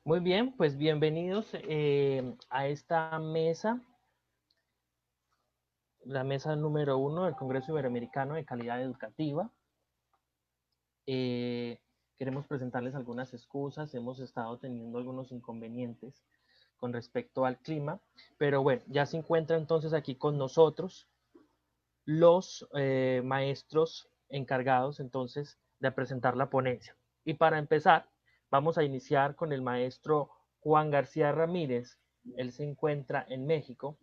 Muy bien, pues bienvenidos a esta mesa, la mesa número 1 del Congreso Iberoamericano de Calidad Educativa. Queremos presentarles algunas excusas, hemos estado teniendo algunos inconvenientes con respecto al clima, pero bueno, ya se encuentra entonces aquí con nosotros los maestros encargados entonces de presentar la ponencia. Y para empezar, vamos a iniciar con el maestro Juan García Ramírez. Él se encuentra en México.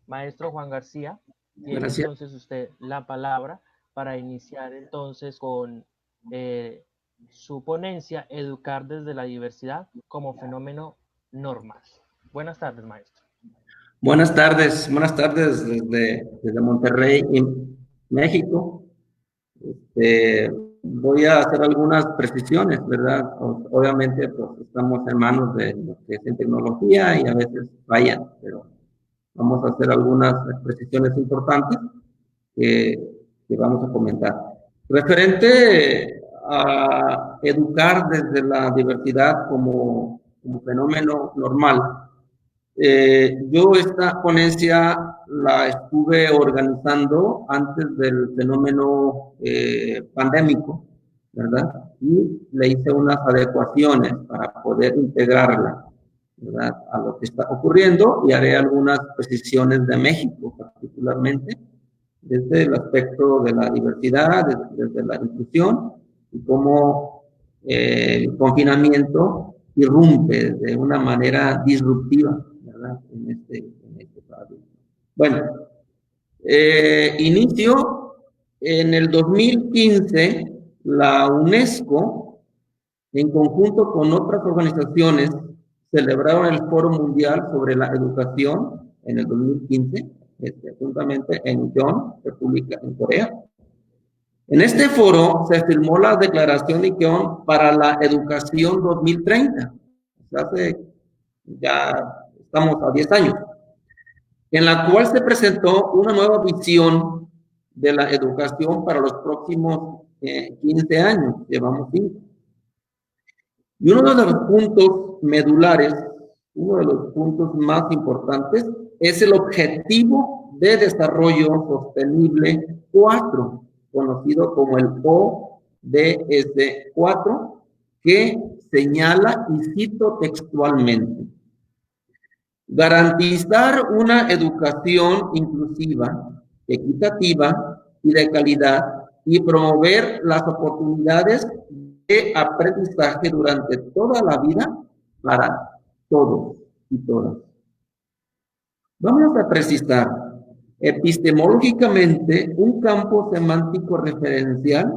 Maestro Juan García, tiene Gracias. entonces usted la palabra para iniciar entonces con su ponencia, Educar desde la diversidad como fenómeno normal. Buenas tardes, maestro. Buenas tardes desde Monterrey, México. Voy a hacer algunas precisiones, ¿verdad? Obviamente, pues estamos en manos de lo que es en tecnología y a veces fallan, pero vamos a hacer algunas precisiones importantes que, que vamos a comentar. Referente a educar desde la diversidad como fenómeno normal. Yo esta ponencia la estuve organizando antes del fenómeno pandémico, ¿verdad? Y le hice unas adecuaciones para poder integrarla, ¿verdad? A lo que está ocurriendo y haré algunas precisiones de México particularmente, desde el aspecto de la diversidad, desde la inclusión y cómo el confinamiento irrumpe de una manera disruptiva, ¿verdad? En este paradigma. Bueno, inicio en el 2015, la UNESCO, en conjunto con otras organizaciones, celebraron el Foro Mundial sobre la Educación en el 2015, juntamente en Incheon, República en Corea. En este foro se firmó la Declaración de Incheon para la Educación 2030. Hace ya estamos a 10 años, en la cual se presentó una nueva visión de la educación para los próximos 15 años. Llevamos 5. Y uno de los puntos medulares, uno de los puntos más importantes, es el Objetivo de Desarrollo Sostenible 4, conocido como el ODS 4, que señala, y cito textualmente, garantizar una educación inclusiva, equitativa y de calidad y promover las oportunidades de aprendizaje durante toda la vida para todos y todas. Vamos a precisar epistemológicamente un campo semántico referencial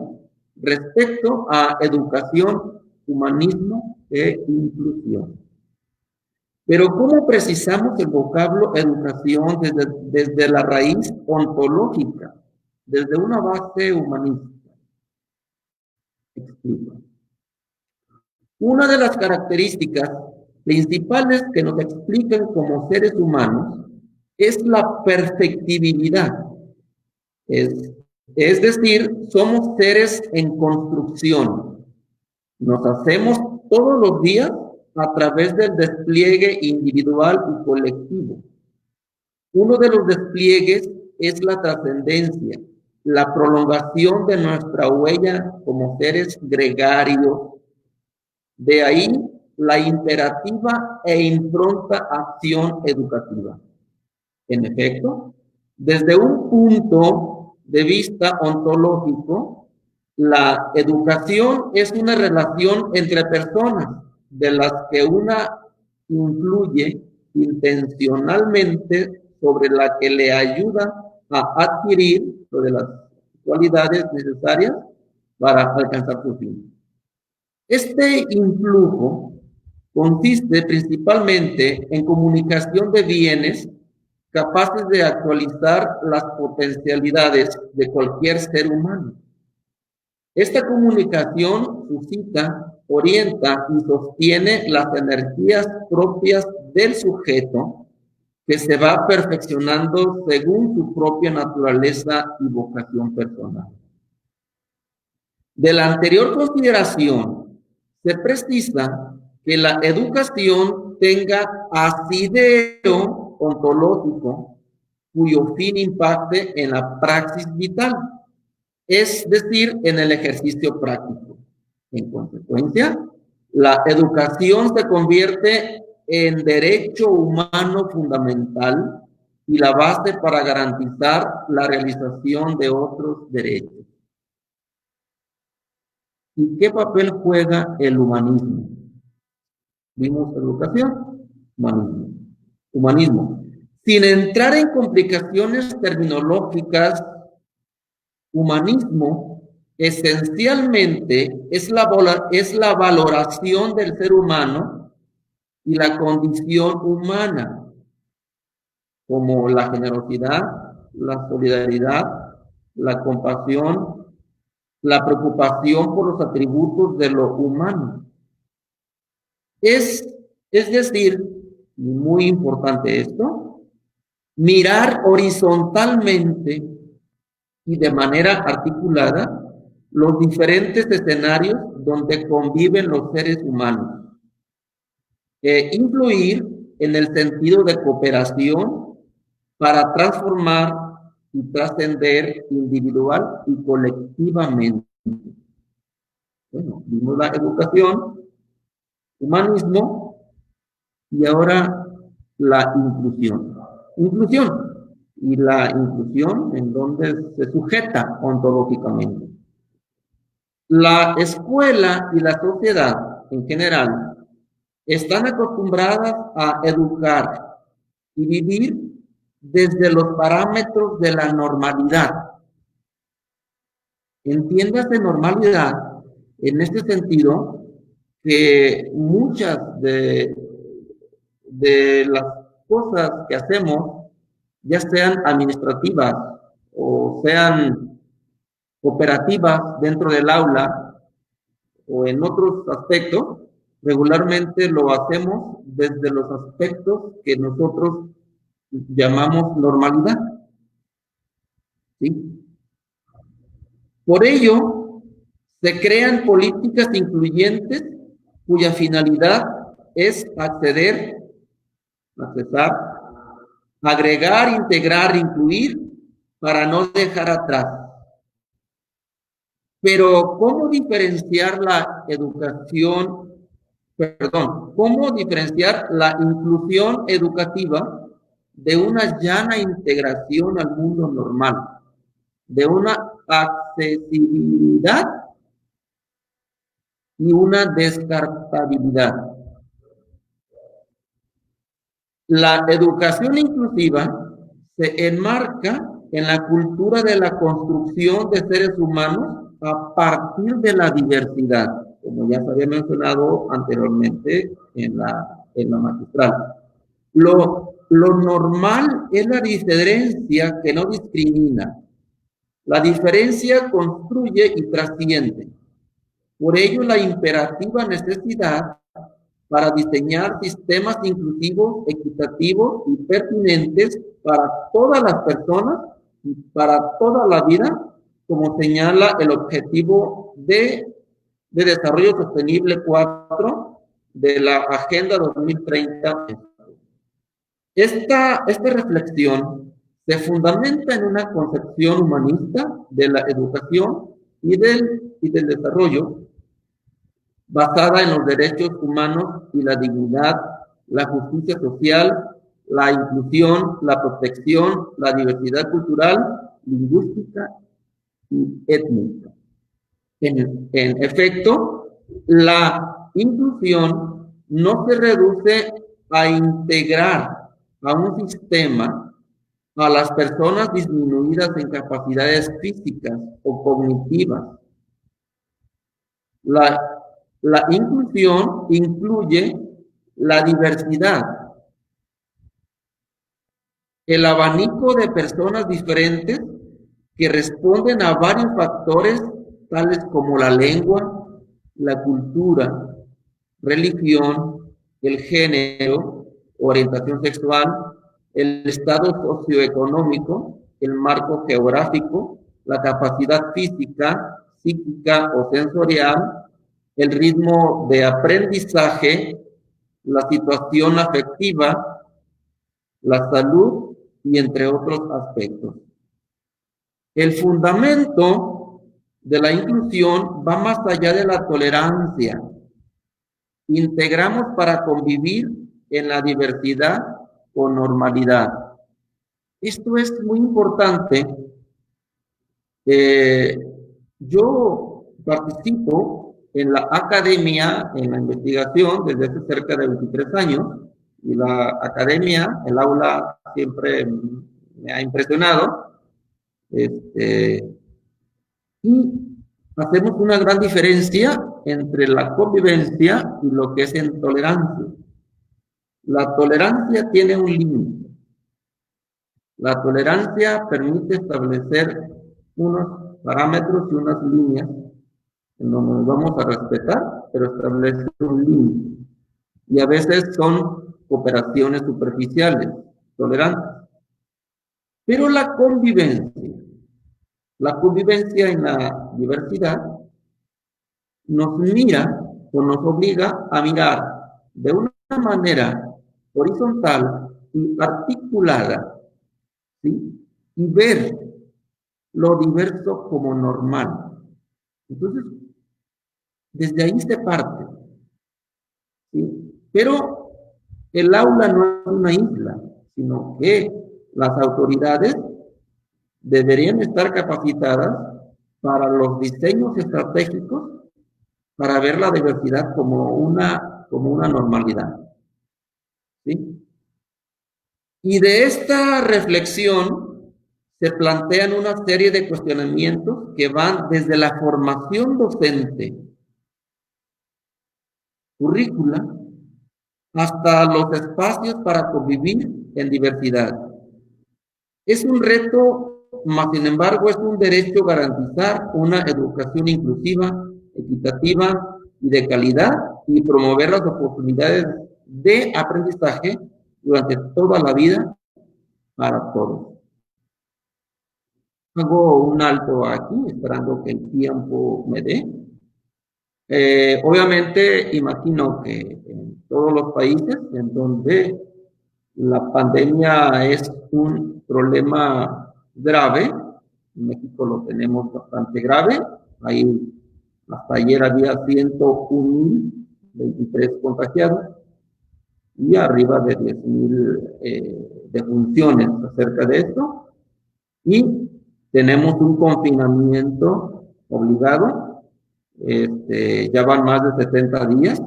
respecto a educación, humanismo e inclusión. Pero ¿cómo precisamos el vocablo educación desde la raíz ontológica, desde una base humanista? Explico. Una de las características principales que nos explican como seres humanos es la perfectibilidad. Es decir, somos seres en construcción. Nos hacemos todos los días a través del despliegue individual y colectivo. Uno de los despliegues es la trascendencia, la prolongación de nuestra huella como seres gregarios. De ahí la imperativa e impronta acción educativa. En efecto, desde un punto de vista ontológico, la educación es una relación entre personas, de las que una influye intencionalmente sobre la que le ayuda a adquirir de las cualidades necesarias para alcanzar su fin. Este influjo consiste principalmente en comunicación de bienes capaces de actualizar las potencialidades de cualquier ser humano. Esta comunicación suscita, orienta y sostiene las energías propias del sujeto que se va perfeccionando según su propia naturaleza y vocación personal. De la anterior consideración, se precisa que la educación tenga asidero ontológico cuyo fin impacte en la praxis vital, es decir, en el ejercicio práctico. En consecuencia, la educación se convierte en derecho humano fundamental y la base para garantizar la realización de otros derechos. ¿Y qué papel juega el humanismo? Vimos educación, humanismo. Humanismo. Sin entrar en complicaciones terminológicas, humanismo esencialmente es la valoración del ser humano y la condición humana, como la generosidad, la solidaridad, la compasión, la preocupación por los atributos de lo humano. Es decir, muy importante esto, mirar horizontalmente y de manera articulada los diferentes escenarios donde conviven los seres humanos. Influir en el sentido de cooperación para transformar y trascender individual y colectivamente. Bueno, vimos la educación, humanismo y ahora la inclusión. Inclusión. Y la inclusión en donde se sujeta ontológicamente. La escuela y la sociedad en general están acostumbradas a educar y vivir desde los parámetros de la normalidad. Entiéndase normalidad en este sentido que muchas de las cosas que hacemos, ya sean administrativas o sean operativas dentro del aula o en otros aspectos, regularmente lo hacemos desde los aspectos que nosotros llamamos normalidad. ¿Sí? Por ello, se crean políticas incluyentes cuya finalidad es accesar, agregar, integrar, incluir, para no dejar atrás. Pero, ¿cómo diferenciar la inclusión educativa de una llana integración al mundo normal, de una accesibilidad y una descartabilidad? La educación inclusiva se enmarca en la cultura de la construcción de seres humanos a partir de la diversidad, como ya se había mencionado anteriormente en la magistral. Lo normal es la diferencia que no discrimina. La diferencia construye y trasciende. Por ello, la imperativa necesidad para diseñar sistemas inclusivos, equitativos y pertinentes para todas las personas y para toda la vida, como señala el objetivo de desarrollo sostenible 4 de la Agenda 2030. Esta reflexión se fundamenta en una concepción humanista de la educación y del desarrollo, basada en los derechos humanos y la dignidad, la justicia social, la inclusión, la protección, la diversidad cultural, lingüística y étnica. En efecto, la inclusión no se reduce a integrar a un sistema a las personas disminuidas en capacidades físicas o cognitivas. La inclusión incluye la diversidad, el abanico de personas diferentes que responden a varios factores tales como la lengua, la cultura, religión, el género, orientación sexual, el estado socioeconómico, el marco geográfico, la capacidad física, psíquica o sensorial, el ritmo de aprendizaje la situación afectiva, la salud y entre otros aspectos. El fundamento de la inclusión va más allá de la tolerancia. Integramos para convivir en la diversidad con normalidad. Esto es muy importante. Yo participo en la academia, en la investigación, desde hace cerca de 23 años, y la academia, el aula, siempre me ha impresionado. Y hacemos una gran diferencia entre la convivencia y lo que es intolerancia. La tolerancia tiene un límite. La tolerancia permite establecer unos parámetros y unas líneas en donde nos vamos a respetar, pero establece un límite. Y a veces son cooperaciones superficiales, tolerantes. Pero la convivencia en la diversidad nos mira o nos obliga a mirar de una manera horizontal y articulada, ¿sí? Y ver lo diverso como normal. Entonces, desde ahí se parte, ¿sí? Pero el aula no es una isla, sino que las autoridades deberían estar capacitadas para los diseños estratégicos para ver la diversidad como una normalidad, ¿sí? Y de esta reflexión se plantean una serie de cuestionamientos que van desde la formación docente, currícula, hasta los espacios para convivir en diversidad. Es un reto, mas sin embargo es un derecho garantizar una educación inclusiva, equitativa y de calidad y promover las oportunidades de aprendizaje durante toda la vida para todos. Hago un alto aquí, esperando que el tiempo me dé. Obviamente, imagino que en todos los países en donde la pandemia es un problema grave, en México lo tenemos bastante grave, ahí hasta ayer había 101.023 contagiados y arriba de 10.000 defunciones acerca de esto, y tenemos un confinamiento obligado, ya van más de 70 días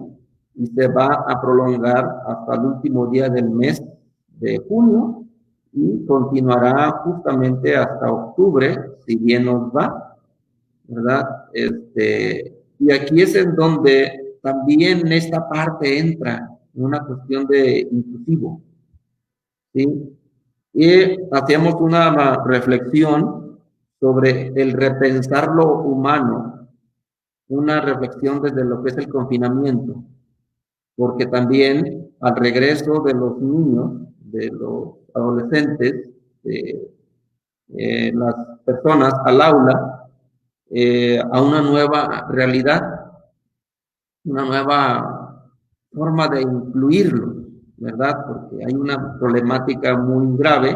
y se va a prolongar hasta el último día del mes de junio y continuará justamente hasta octubre, si bien nos va, ¿verdad? Y aquí es en donde también esta parte entra en una cuestión de inclusivo, ¿sí? Y hacíamos una reflexión sobre el repensar lo humano, una reflexión desde lo que es el confinamiento, porque también al regreso de los niños, de los adolescentes, de las personas al aula, a una nueva realidad, una nueva forma de incluirlos, ¿verdad? Porque hay una problemática muy grave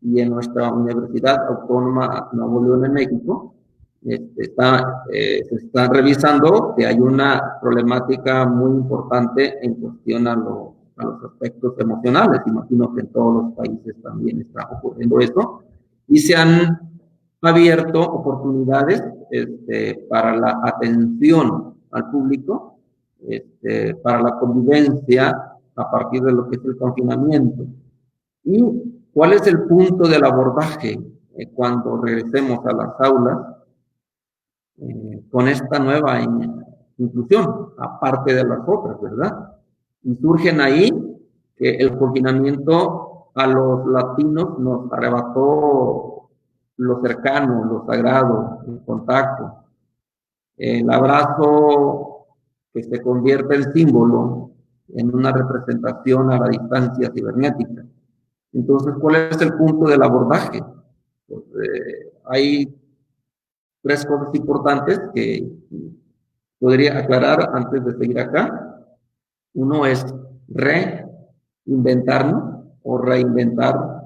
y en nuestra Universidad Autónoma Nuevo León en México se está revisando que hay una problemática muy importante en cuestión a los aspectos emocionales. Imagino que en todos los países también está ocurriendo esto y se han abierto oportunidades para la atención al público, para la convivencia a partir de lo que es el confinamiento. ¿Y cuál es el punto del abordaje cuando regresemos a las aulas con esta nueva inclusión, aparte de las otras, ¿verdad? Y surgen ahí que el confinamiento a los latinos nos arrebató lo cercano, lo sagrado, el contacto, el abrazo que se convierte en símbolo, en una representación a la distancia cibernética. Entonces, ¿cuál es el punto del abordaje? Pues, hay tres cosas importantes que podría aclarar antes de seguir acá. Uno es reinventarnos o reinventar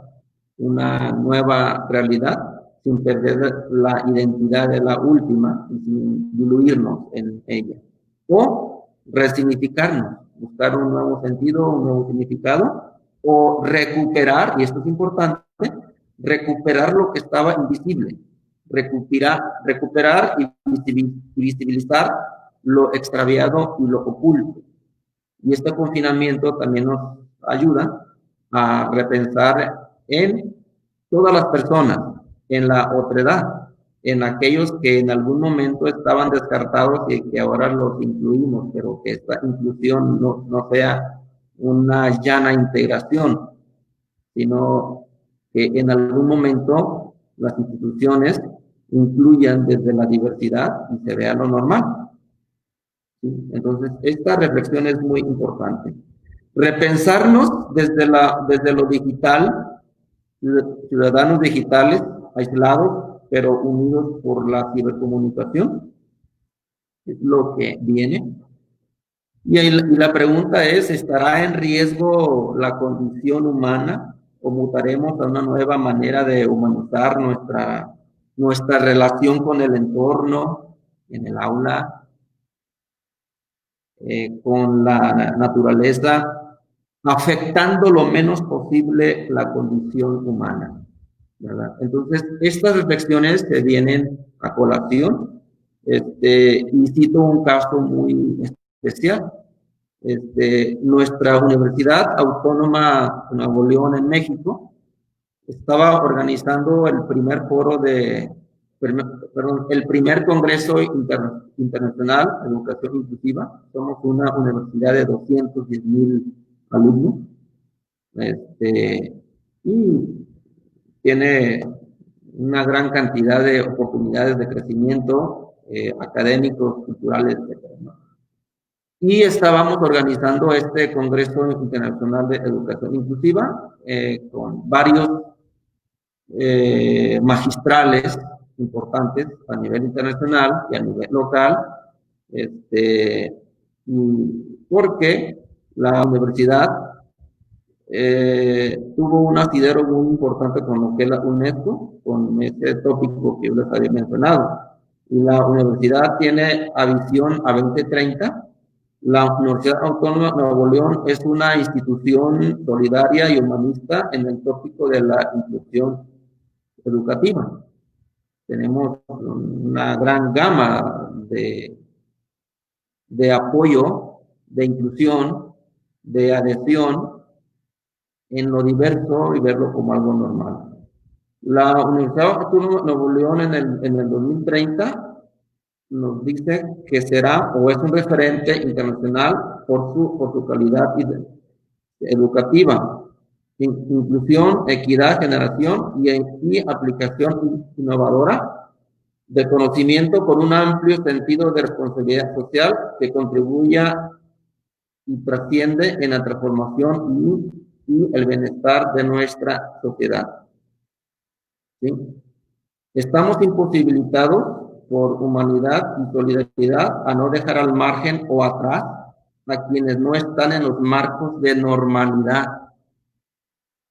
una nueva realidad sin perder la identidad de la última y sin diluirnos en ella. O resignificarnos, buscar un nuevo sentido, un nuevo significado, o recuperar, y esto es importante, recuperar lo que estaba invisible, recuperar y visibilizar lo extraviado y lo oculto. Y este confinamiento también nos ayuda a repensar en todas las personas, en la otredad, en aquellos que en algún momento estaban descartados y que ahora los incluimos, pero que esta inclusión no sea una llana integración, sino que en algún momento las instituciones incluyan desde la diversidad y se vea lo normal. ¿Sí? Entonces, esta reflexión es muy importante. Repensarnos desde lo digital, ciudadanos digitales, aislados, pero unidos por la cibercomunicación, es lo que viene. Y la pregunta es, ¿estará en riesgo la condición humana o mutaremos a una nueva manera de humanizar nuestra relación con el entorno, en el aula, con la naturaleza, afectando lo menos posible la condición humana, ¿verdad? Entonces, estas reflexiones se vienen a colación, y cito un caso muy especial. Nuestra Universidad Autónoma de Nuevo León en México estaba organizando el primer foro el primer Congreso Internacional de Educación Inclusiva. Somos una universidad de 210,000 alumnos, y tiene una gran cantidad de oportunidades de crecimiento académicos, culturales, etc. Y estábamos organizando este Congreso Internacional de Educación Inclusiva con varios magistrales importantes a nivel internacional y a nivel local, porque la universidad tuvo un asidero muy importante con lo que es la UNESCO, con ese tópico que yo les había mencionado. Y la universidad tiene a visión a 2030. La Universidad Autónoma de Nuevo León es una institución solidaria y humanista en el tópico de la inclusión educativa. Tenemos una gran gama de apoyo, de inclusión, de adhesión en lo diverso y verlo como algo normal. La Universidad Autónoma de Nuevo León en el 2030 nos dice que será o es un referente internacional por su calidad educativa, inclusión, equidad, generación y aplicación innovadora de conocimiento con un amplio sentido de responsabilidad social que contribuya y trasciende en la transformación y el bienestar de nuestra sociedad. ¿Sí? Estamos imposibilitados por humanidad y solidaridad a no dejar al margen o atrás a quienes no están en los marcos de normalidad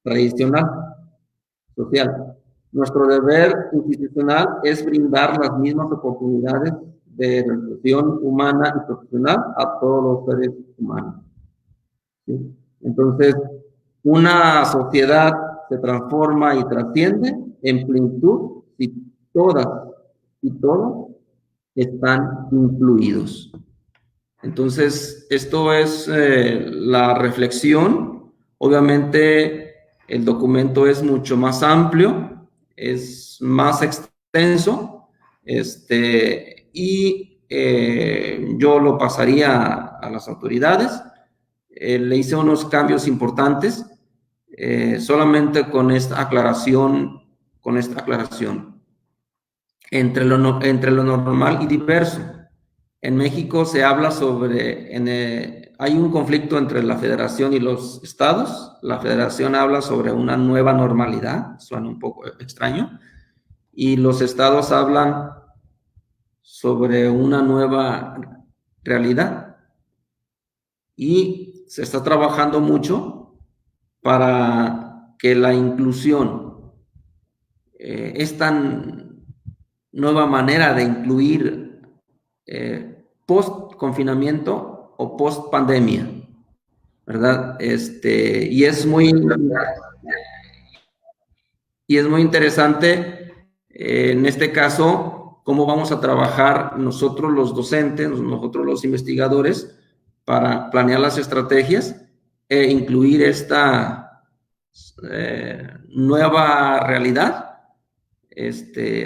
tradicional, social. Nuestro deber institucional es brindar las mismas oportunidades de realización humana y profesional a todos los seres humanos. ¿Sí? Entonces, una sociedad se transforma y trasciende en plenitud si todas y todos están incluidos. Entonces, esto es la reflexión. Obviamente, el documento es mucho más amplio, es más extenso, y yo lo pasaría a las autoridades. Le hice unos cambios importantes, solamente con esta aclaración, entre lo normal y diverso. En México se habla hay un conflicto entre la federación y los estados. La federación habla sobre una nueva normalidad, suena un poco extraño, y los estados hablan sobre una nueva realidad. Y se está trabajando mucho para que la inclusión, esta nueva manera de incluir post-confinamiento o post-pandemia, ¿verdad? Y es muy interesante, en este caso, cómo vamos a trabajar nosotros los docentes, nosotros los investigadores, para planear las estrategias e incluir esta nueva realidad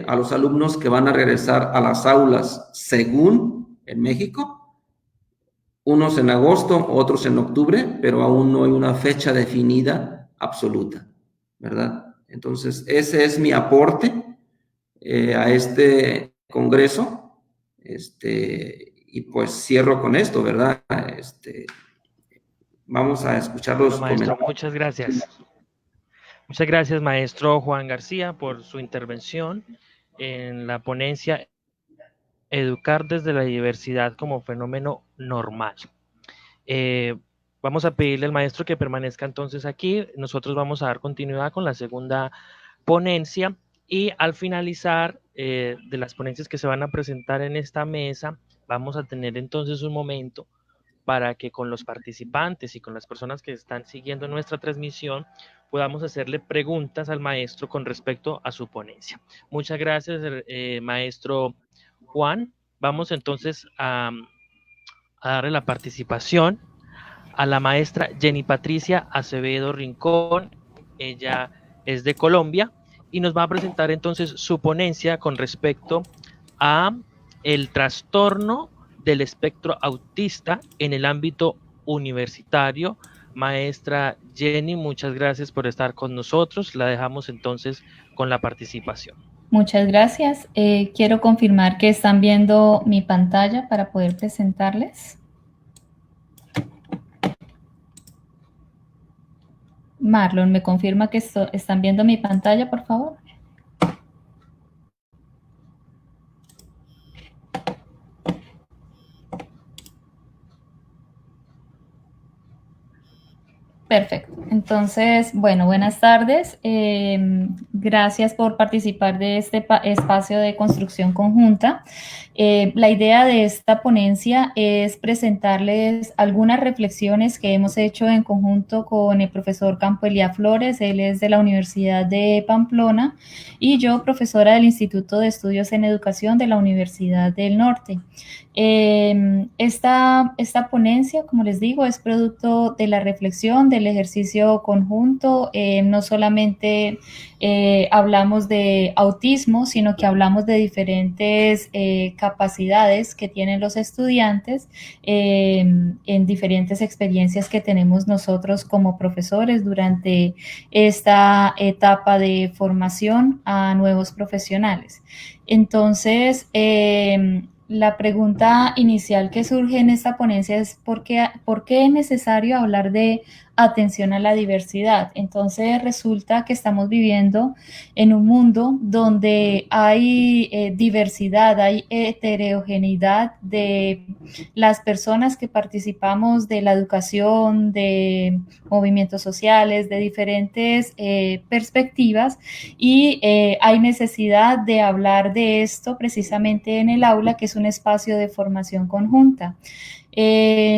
a los alumnos que van a regresar a las aulas según en México, unos en agosto, otros en octubre, pero aún no hay una fecha definida absoluta, ¿verdad? Entonces, ese es mi aporte a este congreso, y pues cierro con esto, ¿verdad? Vamos a escuchar los Maestro, comentarios. muchas gracias. Muchas gracias, maestro Juan García, por su intervención en la ponencia Educar desde la diversidad como fenómeno normal. Vamos a pedirle al maestro que permanezca entonces aquí. Nosotros vamos a dar continuidad con la segunda ponencia y al finalizar de las ponencias que se van a presentar en esta mesa, vamos a tener entonces un momento para que con los participantes y con las personas que están siguiendo nuestra transmisión podamos hacerle preguntas al maestro con respecto a su ponencia. Muchas gracias, maestro Juan. Vamos entonces a darle la participación a la maestra Jenny Patricia Acevedo Rincón. Ella es de Colombia y nos va a presentar entonces su ponencia con respecto a el trastorno del espectro autista en el ámbito universitario. Maestra Jenny, muchas gracias por estar con nosotros. La dejamos entonces con la participación. Muchas gracias. Quiero confirmar que están viendo mi pantalla para poder presentarles. Marlon, ¿me confirma que están viendo mi pantalla, por favor? Perfecto. Entonces, bueno, buenas tardes. Gracias por participar de este espacio de construcción conjunta. La idea de esta ponencia es presentarles algunas reflexiones que hemos hecho en conjunto con el profesor Campo Elía Flores. Él es de la Universidad de Pamplona y yo, profesora del Instituto de Estudios en Educación de la Universidad del Norte. Esta ponencia, como les digo, es producto de la reflexión, del ejercicio conjunto. No solamente hablamos de autismo, sino que hablamos de diferentes capacidades que tienen los estudiantes en diferentes experiencias que tenemos nosotros como profesores durante esta etapa de formación a nuevos profesionales. Entonces, la pregunta inicial que surge en esta ponencia es ¿por qué es necesario hablar de atención a la diversidad? Entonces resulta que estamos viviendo en un mundo donde hay diversidad, hay heterogeneidad de las personas que participamos de la educación, de movimientos sociales, de diferentes perspectivas y hay necesidad de hablar de esto precisamente en el aula, que es un espacio de formación conjunta.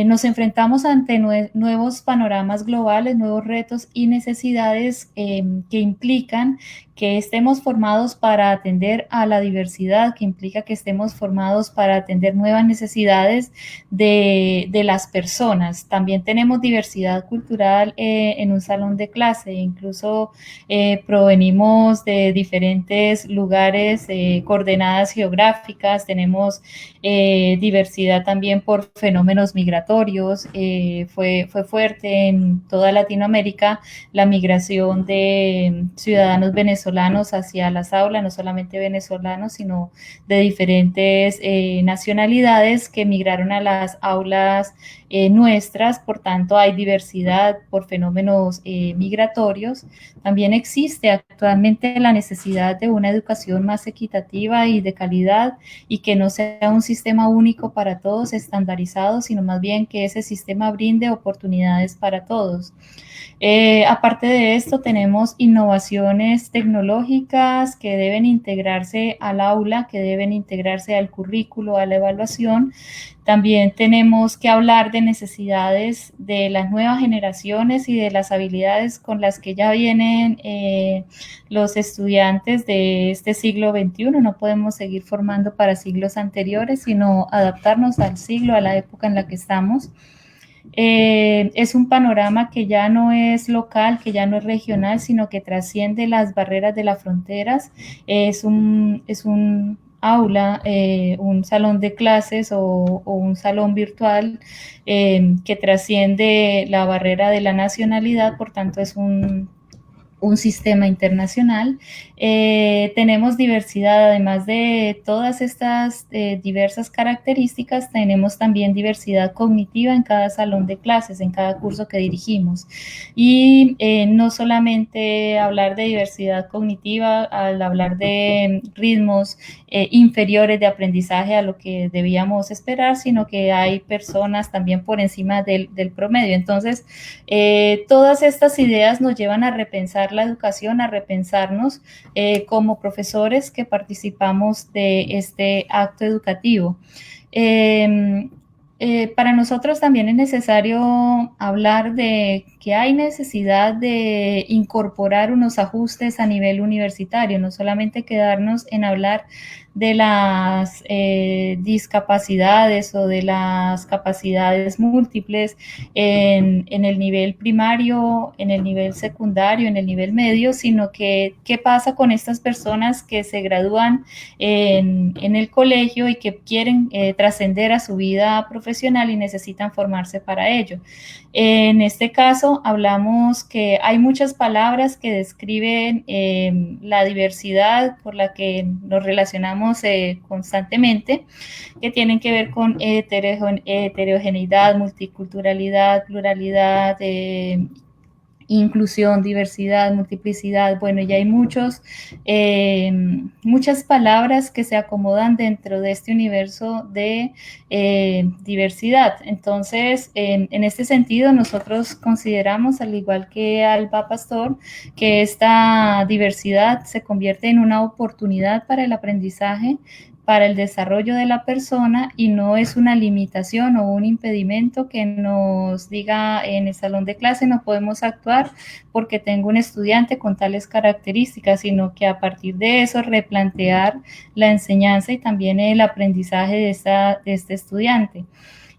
Nos enfrentamos ante nuevos panoramas globales, nuevos retos y necesidades que implican que estemos formados para atender a la diversidad, que implica que estemos formados para atender nuevas necesidades de las personas. También tenemos diversidad cultural en un salón de clase, incluso provenimos de diferentes lugares, coordenadas geográficas, tenemos diversidad también por fenómenos migratorios. Fue fuerte en toda Latinoamérica la migración de ciudadanos venezolanos hacia las aulas, no solamente venezolanos, sino de diferentes nacionalidades que migraron a las aulas nuestras. Por tanto, hay diversidad por fenómenos migratorios. También existe actualmente la necesidad de una educación más equitativa y de calidad y que no sea un sistema único para todos, estandarizado, privado, sino más bien que ese sistema brinde oportunidades para todos. Aparte de esto, tenemos innovaciones tecnológicas que deben integrarse al aula, que deben integrarse al currículo, a la evaluación. También tenemos que hablar de necesidades de las nuevas generaciones y de las habilidades con las que ya vienen los estudiantes de este siglo XXI. No podemos seguir formando para siglos anteriores, sino adaptarnos al siglo, a la época en la que estamos. Es un panorama que ya no es local, que ya no es regional, sino que trasciende las barreras de las fronteras. Es un aula, un salón de clases o un salón virtual que trasciende la barrera de la nacionalidad, por tanto es un sistema internacional. Tenemos diversidad, además de todas estas diversas características, tenemos también diversidad cognitiva en cada salón de clases, en cada curso que dirigimos. Y no solamente hablar de diversidad cognitiva al hablar de ritmos inferiores de aprendizaje a lo que debíamos esperar, sino que hay personas también por encima del promedio. Entonces, todas estas ideas nos llevan a repensar la educación, a repensarnos como profesores que participamos de este acto educativo. Para nosotros también es necesario hablar de que hay necesidad de incorporar unos ajustes a nivel universitario, no solamente quedarnos en hablar de las discapacidades o de las capacidades múltiples en el nivel primario, en el nivel secundario, en el nivel medio, sino que qué pasa con estas personas que se gradúan en el colegio y que quieren trascender a su vida profesional y necesitan formarse para ello. En este caso hablamos que hay muchas palabras que describen la diversidad por la que nos relacionamos constantemente, que tienen que ver con heterogeneidad, multiculturalidad, pluralidad, inclusión, diversidad, multiplicidad. Bueno, ya hay muchas palabras que se acomodan dentro de este universo de diversidad. Entonces, en este sentido, nosotros consideramos, al igual que Alba Pastor, que esta diversidad se convierte en una oportunidad para el aprendizaje, para el desarrollo de la persona, y no es una limitación o un impedimento que nos diga en el salón de clase no podemos actuar porque tengo un estudiante con tales características, sino que a partir de eso replantear la enseñanza y también el aprendizaje de este estudiante.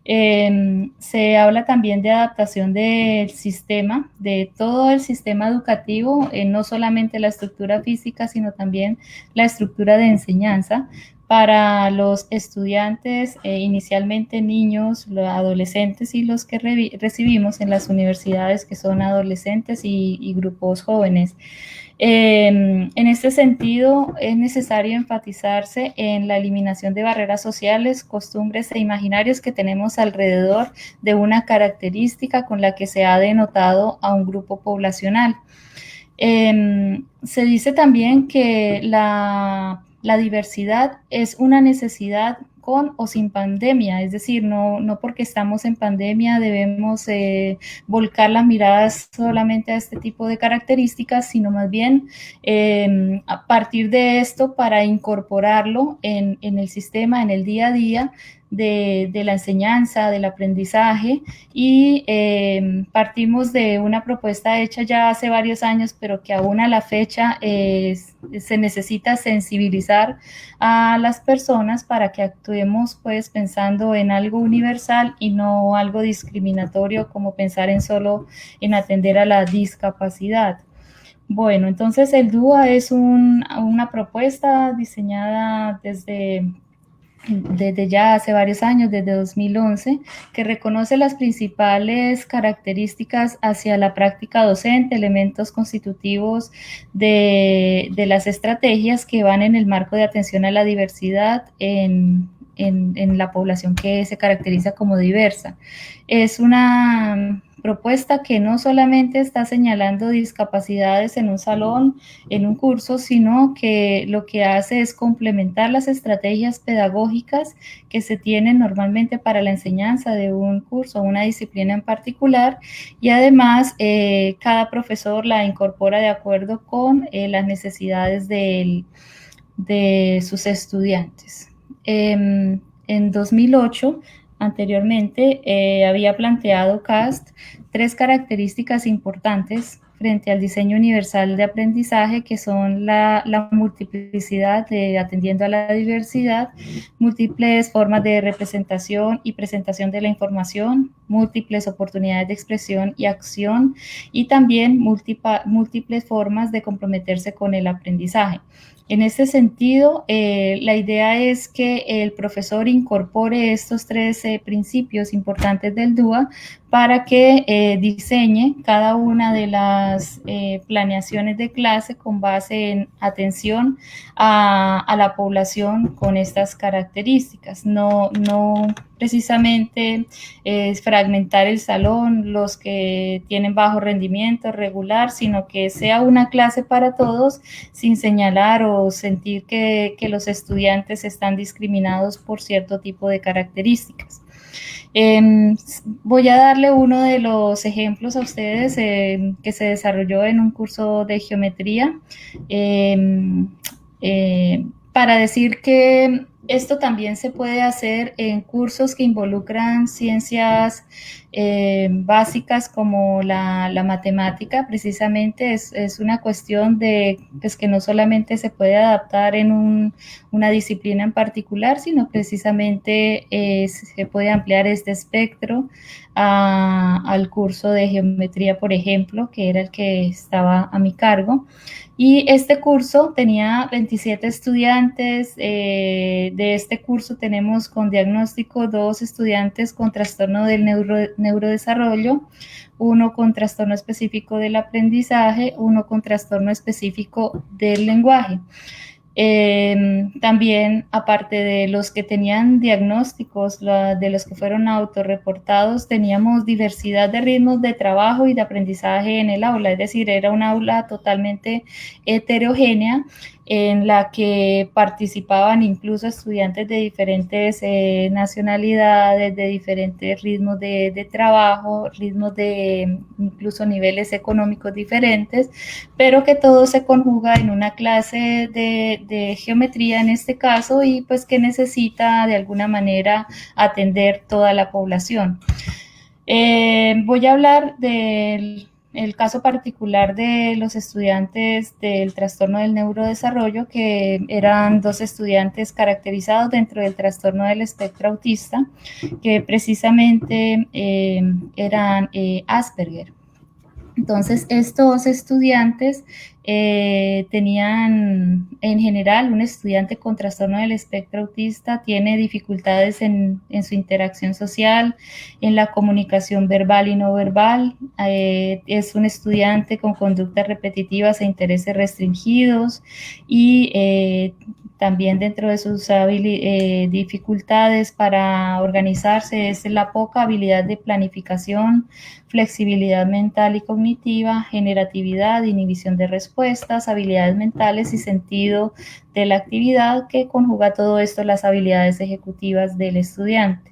Se habla también de adaptación del sistema, de todo el sistema educativo, no solamente la estructura física, sino también la estructura de enseñanza para los estudiantes, inicialmente niños, los adolescentes y los que recibimos en las universidades, que son adolescentes y grupos jóvenes. En este sentido, es necesario enfatizarse en la eliminación de barreras sociales, costumbres e imaginarios que tenemos alrededor de una característica con la que se ha denotado a un grupo poblacional. Se dice también que la diversidad es una necesidad con o sin pandemia, es decir, no porque estamos en pandemia debemos volcar las miradas solamente a este tipo de características, sino más bien a partir de esto para incorporarlo en el sistema, en el día a día de la enseñanza, del aprendizaje, y partimos de una propuesta hecha ya hace varios años, pero que aún a la fecha se necesita sensibilizar a las personas para que actuemos pues pensando en algo universal y no algo discriminatorio como pensar solo en atender a la discapacidad. Bueno, entonces el DUA es una propuesta diseñada desde ya hace varios años, desde 2011, que reconoce las principales características hacia la práctica docente, elementos constitutivos de las estrategias que van en el marco de atención a la diversidad en la población que se caracteriza como diversa. Es una propuesta que no solamente está señalando discapacidades en un salón, en un curso, sino que lo que hace es complementar las estrategias pedagógicas que se tienen normalmente para la enseñanza de un curso o una disciplina en particular, y además cada profesor la incorpora de acuerdo con las necesidades de sus estudiantes. En 2008, anteriormente, había planteado CAST 3 características importantes frente al diseño universal de aprendizaje, que son la multiplicidad atendiendo a la diversidad, múltiples formas de representación y presentación de la información, múltiples oportunidades de expresión y acción, y también múltiples formas de comprometerse con el aprendizaje. En este sentido, la idea es que el profesor incorpore estos 3 principios importantes del DUA para que diseñe cada una de las planeaciones de clase con base en atención a la población con estas características. No precisamente fragmentar el salón, los que tienen bajo rendimiento regular, sino que sea una clase para todos, sin señalar o sentir que los estudiantes están discriminados por cierto tipo de características. Voy a darle uno de los ejemplos a ustedes que se desarrolló en un curso de geometría para decir que esto también se puede hacer en cursos que involucran ciencias básicas como la matemática. Precisamente es una cuestión de pues, que no solamente se puede adaptar en una disciplina en particular, sino precisamente se puede ampliar este espectro al curso de geometría, por ejemplo, que era el que estaba a mi cargo. Y este curso tenía 27 estudiantes. De este curso tenemos con diagnóstico 2 estudiantes con trastorno del neurodesarrollo, 1 con trastorno específico del aprendizaje, 1 con trastorno específico del lenguaje. También, aparte de los que tenían diagnósticos, de los que fueron autorreportados, teníamos diversidad de ritmos de trabajo y de aprendizaje en el aula, es decir, era un aula totalmente heterogénea en la que participaban incluso estudiantes de diferentes nacionalidades, de diferentes ritmos de trabajo, ritmos de incluso niveles económicos diferentes, pero que todo se conjuga en una clase de geometría en este caso, y pues que necesita de alguna manera atender toda la población. Voy a hablar del caso particular de los estudiantes del trastorno del neurodesarrollo, que eran 2 estudiantes caracterizados dentro del trastorno del espectro autista, que precisamente eran Asperger. Entonces, estos estudiantes tenían, en general, un estudiante con trastorno del espectro autista tiene dificultades en su interacción social, en la comunicación verbal y no verbal, es un estudiante con conductas repetitivas e intereses restringidos, y también dentro de sus dificultades para organizarse es la poca habilidad de planificación, flexibilidad mental y cognitiva, generatividad, inhibición de respuestas, habilidades mentales y sentido de la actividad, que conjuga todo esto las habilidades ejecutivas del estudiante.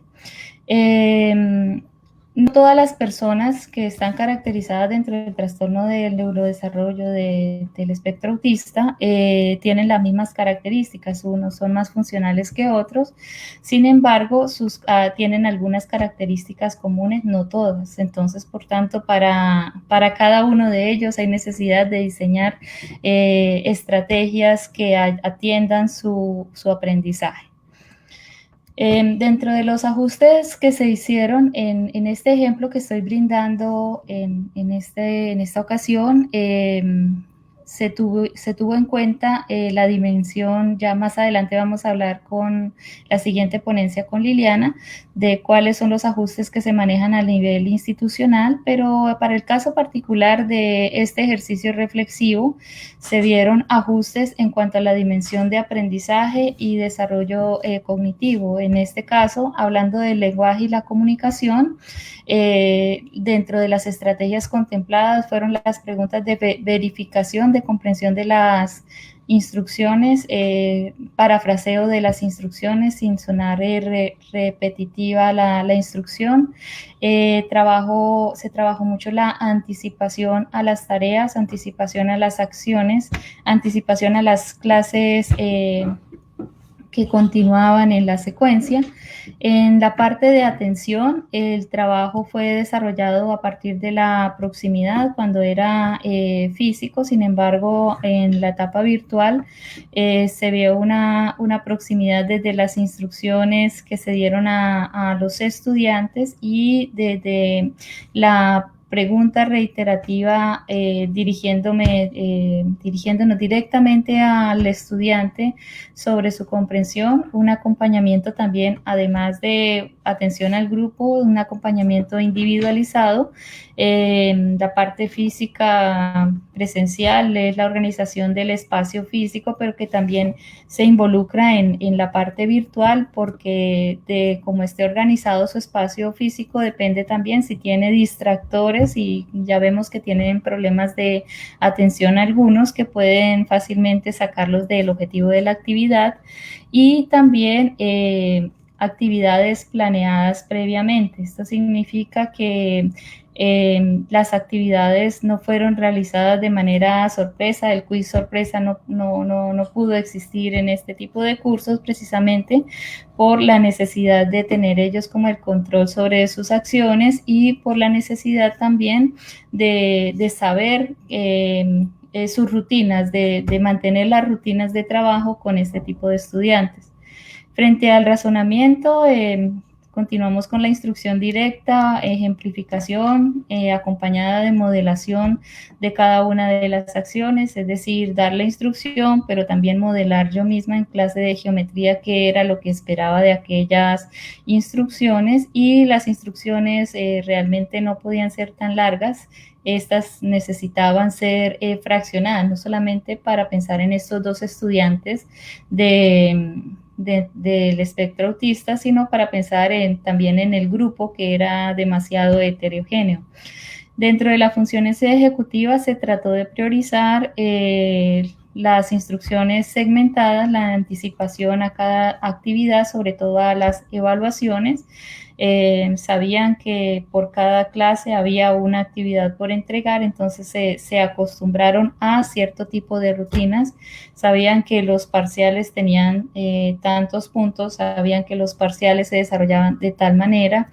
No todas las personas que están caracterizadas dentro del trastorno del neurodesarrollo del espectro autista tienen las mismas características. Unos son más funcionales que otros, sin embargo, tienen algunas características comunes, no todas. Entonces, por tanto, para cada uno de ellos hay necesidad de diseñar estrategias que atiendan su aprendizaje. Dentro de los ajustes que se hicieron en este ejemplo que estoy brindando en esta ocasión, se tuvo en cuenta la dimensión. Ya más adelante vamos a hablar con la siguiente ponencia con Liliana de cuáles son los ajustes que se manejan a nivel institucional, pero para el caso particular de este ejercicio reflexivo se dieron ajustes en cuanto a la dimensión de aprendizaje y desarrollo cognitivo. En este caso, hablando del lenguaje y la comunicación, dentro de las estrategias contempladas fueron las preguntas de verificación de comprensión de las instrucciones, parafraseo de las instrucciones sin sonar repetitiva la instrucción. Se trabajó mucho la anticipación a las tareas, anticipación a las acciones, anticipación a las clases que continuaban en la secuencia. En la parte de atención, el trabajo fue desarrollado a partir de la proximidad cuando era físico. Sin embargo, en la etapa virtual se vio una proximidad desde las instrucciones que se dieron a los estudiantes y desde la pregunta reiterativa, dirigiéndonos directamente al estudiante sobre su comprensión, un acompañamiento también, además de atención al grupo, un acompañamiento individualizado. La parte física presencial es la organización del espacio físico, pero que también se involucra en la parte virtual, porque de cómo esté organizado su espacio físico depende también si tiene distractores, y ya vemos que tienen problemas de atención algunos que pueden fácilmente sacarlos del objetivo de la actividad, y también actividades planeadas previamente. Esto significa que las actividades no fueron realizadas de manera sorpresa. El quiz sorpresa no pudo existir en este tipo de cursos, precisamente por la necesidad de tener ellos como el control sobre sus acciones, y por la necesidad también de saber sus rutinas, de mantener las rutinas de trabajo con este tipo de estudiantes. Frente al razonamiento, continuamos con la instrucción directa, ejemplificación, acompañada de modelación de cada una de las acciones, es decir, dar la instrucción, pero también modelar yo misma en clase de geometría qué era lo que esperaba de aquellas instrucciones. Y las instrucciones realmente no podían ser tan largas. Estas necesitaban ser fraccionadas, no solamente para pensar en estos dos estudiantes del espectro autista, sino para pensar también en el grupo, que era demasiado heterogéneo. Dentro de las funciones ejecutivas se trató de priorizar las instrucciones segmentadas, la anticipación a cada actividad, sobre todo a las evaluaciones. Sabían que por cada clase había una actividad por entregar, entonces se acostumbraron a cierto tipo de rutinas. Sabían que los parciales tenían tantos puntos, sabían que los parciales se desarrollaban de tal manera,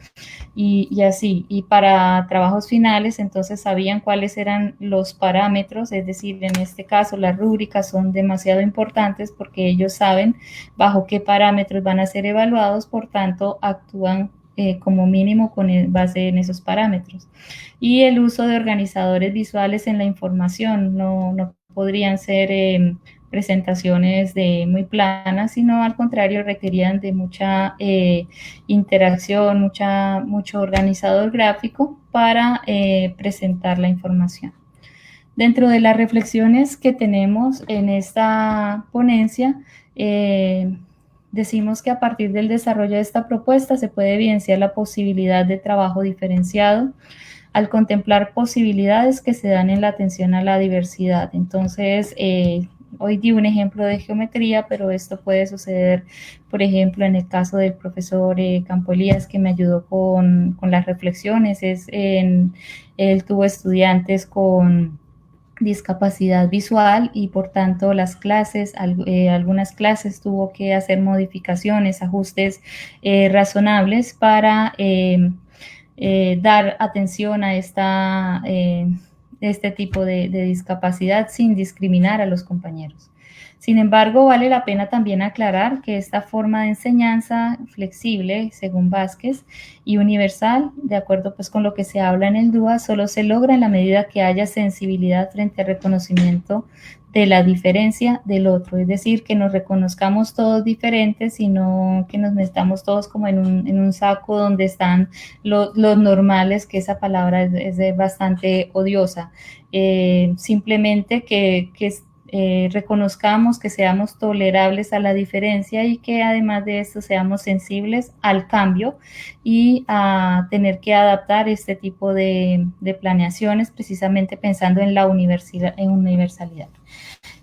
y así. Y para trabajos finales, entonces sabían cuáles eran los parámetros, es decir, en este caso las rúbricas son demasiado importantes porque ellos saben bajo qué parámetros van a ser evaluados, por tanto actúan como mínimo con base en esos parámetros. Y el uso de organizadores visuales en la información, no podrían ser presentaciones muy planas, sino al contrario requerían de mucha interacción, mucho organizador gráfico para presentar la información. Dentro de las reflexiones que tenemos en esta ponencia, decimos que a partir del desarrollo de esta propuesta se puede evidenciar la posibilidad de trabajo diferenciado al contemplar posibilidades que se dan en la atención a la diversidad. Entonces, hoy di un ejemplo de geometría, pero esto puede suceder, por ejemplo, en el caso del profesor Campo Elías, que me ayudó con las reflexiones. Él tuvo estudiantes con discapacidad visual, y por tanto las clases, algunas clases tuvo que hacer modificaciones, ajustes razonables para dar atención a este tipo de discapacidad sin discriminar a los compañeros. Sin embargo, vale la pena también aclarar que esta forma de enseñanza flexible, según Vázquez, y universal, de acuerdo pues con lo que se habla en el DUA, solo se logra en la medida que haya sensibilidad frente al reconocimiento de la diferencia del otro, es decir, que nos reconozcamos todos diferentes y no que nos metamos todos como en un saco donde están los normales, que esa palabra es bastante odiosa. Simplemente que reconozcamos, que seamos tolerables a la diferencia y que además de esto seamos sensibles al cambio y a tener que adaptar este tipo de planeaciones precisamente pensando en la universalidad.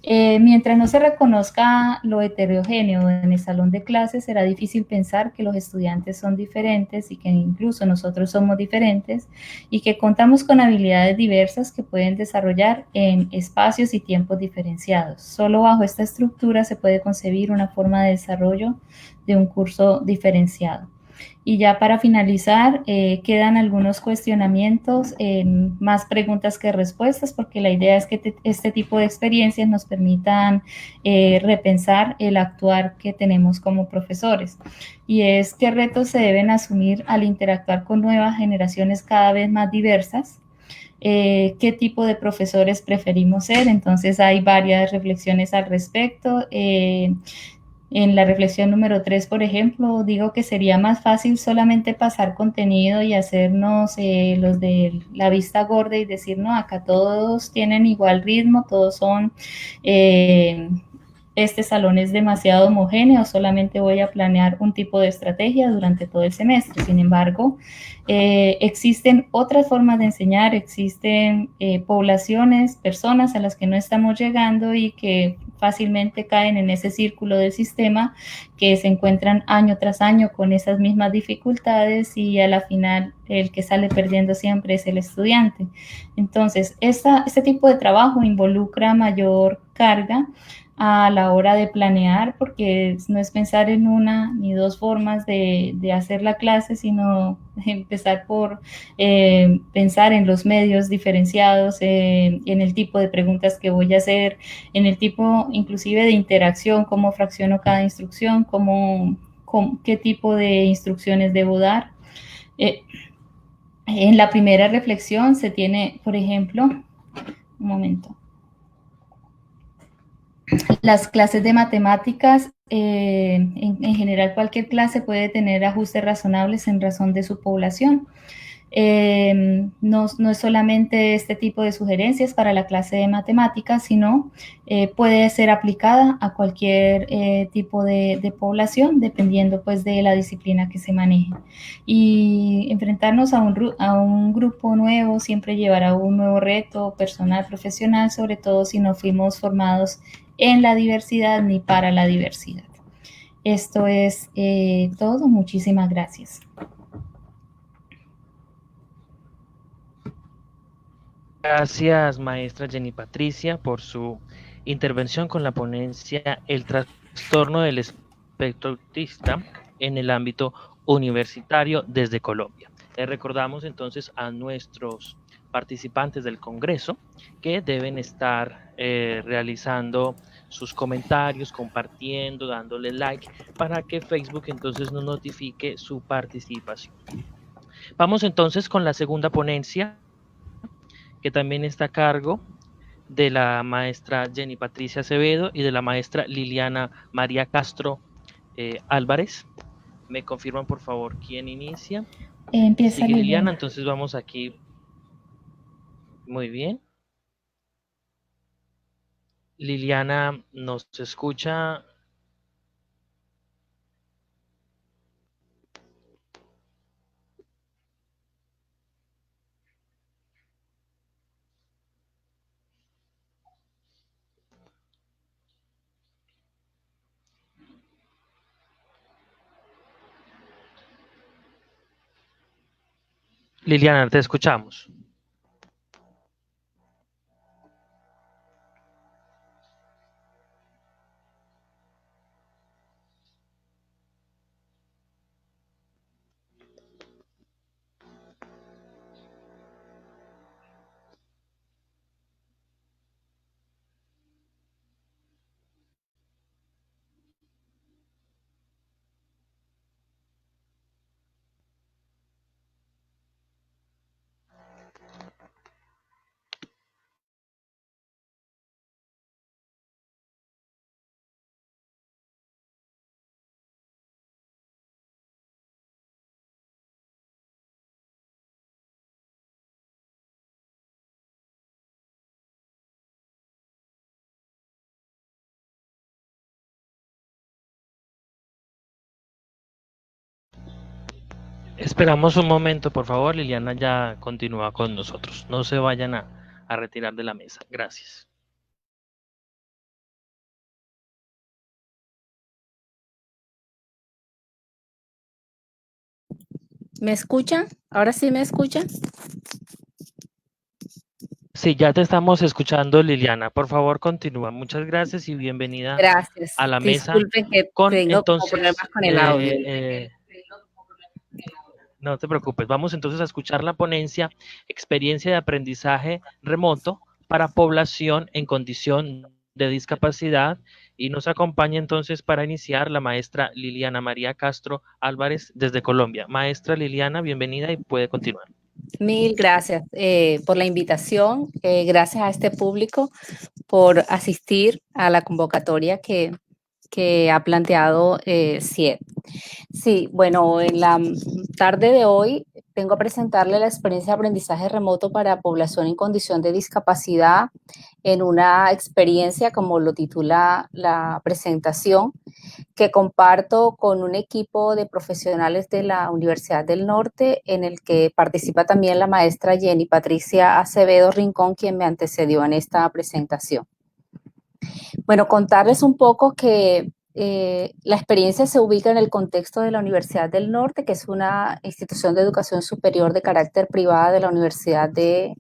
Mientras no se reconozca lo heterogéneo en el salón de clases, será difícil pensar que los estudiantes son diferentes y que incluso nosotros somos diferentes y que contamos con habilidades diversas que pueden desarrollar en espacios y tiempos diferenciados. Solo bajo esta estructura se puede concebir una forma de desarrollo de un curso diferenciado. Y ya para finalizar, quedan algunos cuestionamientos, más preguntas que respuestas, porque la idea es que este tipo de experiencias nos permitan repensar el actuar que tenemos como profesores. Y es qué retos se deben asumir al interactuar con nuevas generaciones cada vez más diversas. Qué tipo de profesores preferimos ser. Entonces hay varias reflexiones al respecto. En la reflexión número 3, por ejemplo, digo que sería más fácil solamente pasar contenido y hacernos los de la vista gorda y decir, no, acá todos tienen igual ritmo, todos son, este salón es demasiado homogéneo, solamente voy a planear un tipo de estrategia durante todo el semestre. Sin embargo, existen otras formas de enseñar, existen poblaciones, personas a las que no estamos llegando y que fácilmente caen en ese círculo del sistema, que se encuentran año tras año con esas mismas dificultades y a la final el que sale perdiendo siempre es el estudiante. Entonces, este tipo de trabajo involucra mayor carga a la hora de planear, porque no es pensar en una ni dos formas de hacer la clase, sino empezar por pensar en los medios diferenciados, en el tipo de preguntas que voy a hacer, en el tipo inclusive de interacción, cómo fracciono cada instrucción, qué tipo de instrucciones debo dar. En la primera reflexión se tiene, por ejemplo, un momento, las clases de matemáticas, en general cualquier clase puede tener ajustes razonables en razón de su población. No es solamente este tipo de sugerencias para la clase de matemáticas, sino puede ser aplicada a cualquier tipo de población, dependiendo pues de la disciplina que se maneje. Y enfrentarnos a un grupo nuevo siempre llevará un nuevo reto personal, profesional, sobre todo si no fuimos formados en la diversidad ni para la diversidad. Esto es todo. Muchísimas gracias. Gracias, maestra Jenny Patricia, por su intervención con la ponencia El trastorno del espectro autista en el ámbito universitario desde Colombia. Les recordamos entonces a nuestros participantes del Congreso que deben estar realizando sus comentarios, compartiendo, dándole like para que Facebook entonces nos notifique su participación. Vamos entonces con la segunda ponencia, que también está a cargo de la maestra Jenny Patricia Acevedo y de la maestra Liliana María Castro Álvarez. ¿Me confirman por favor quién inicia? Empieza Sigue Liliana, Liliana. entonces vamos aquí. Muy bien. Liliana, ¿nos escucha? Liliana, te escuchamos. Esperamos un momento, por favor. Liliana ya continúa con nosotros. No se vayan a retirar de la mesa. Gracias. ¿Me escuchan? ¿Ahora sí me escuchan? Sí, ya te estamos escuchando, Liliana. Por favor, continúa. Muchas gracias y bienvenida Gracias. a la mesa Disculpen que con tengo como entonces, problemas con el audio. no te preocupes, vamos entonces a escuchar la ponencia Experiencia de aprendizaje remoto para población en condición de discapacidad y nos acompaña entonces para iniciar la maestra Liliana María Castro Álvarez desde Colombia. Maestra Liliana, bienvenida y puede continuar. Mil gracias por la invitación. Gracias a este público por asistir a la convocatoria que ha planteado CIED. Sí, bueno, en la tarde de hoy vengo a presentarle la experiencia de aprendizaje remoto para población en condición de discapacidad en una experiencia, como lo titula la presentación, que comparto con un equipo de profesionales de la Universidad del Norte, en el que participa también la maestra Jenny Patricia Acevedo Rincón, quien me antecedió en esta presentación. Bueno, contarles un poco que la experiencia se ubica en el contexto de la Universidad del Norte, que es una institución de educación superior de carácter privada de la Universidad de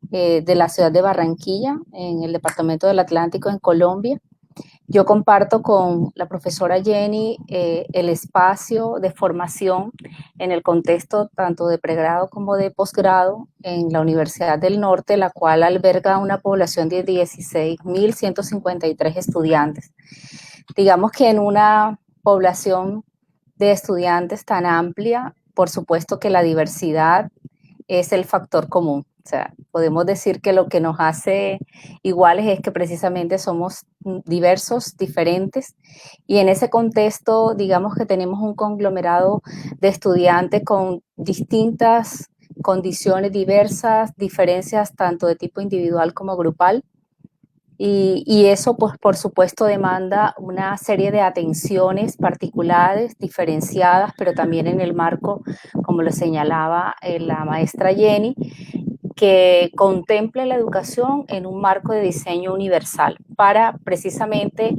la ciudad de Barranquilla, en el departamento del Atlántico, en Colombia. Yo comparto con la profesora Jenny el espacio de formación en el contexto tanto de pregrado como de posgrado en la Universidad del Norte, la cual alberga una población de 16.153 estudiantes. Digamos que en una población de estudiantes tan amplia, por supuesto que la diversidad es el factor común. O sea, podemos decir que lo que nos hace iguales es que precisamente somos diversos, diferentes, y en ese contexto, digamos que tenemos un conglomerado de estudiantes con distintas condiciones diversas, diferencias tanto de tipo individual como grupal, y eso, pues, por supuesto, demanda una serie de atenciones particulares, diferenciadas, pero también en el marco, como lo señalaba la maestra Jenny, que contemple la educación en un marco de diseño universal para precisamente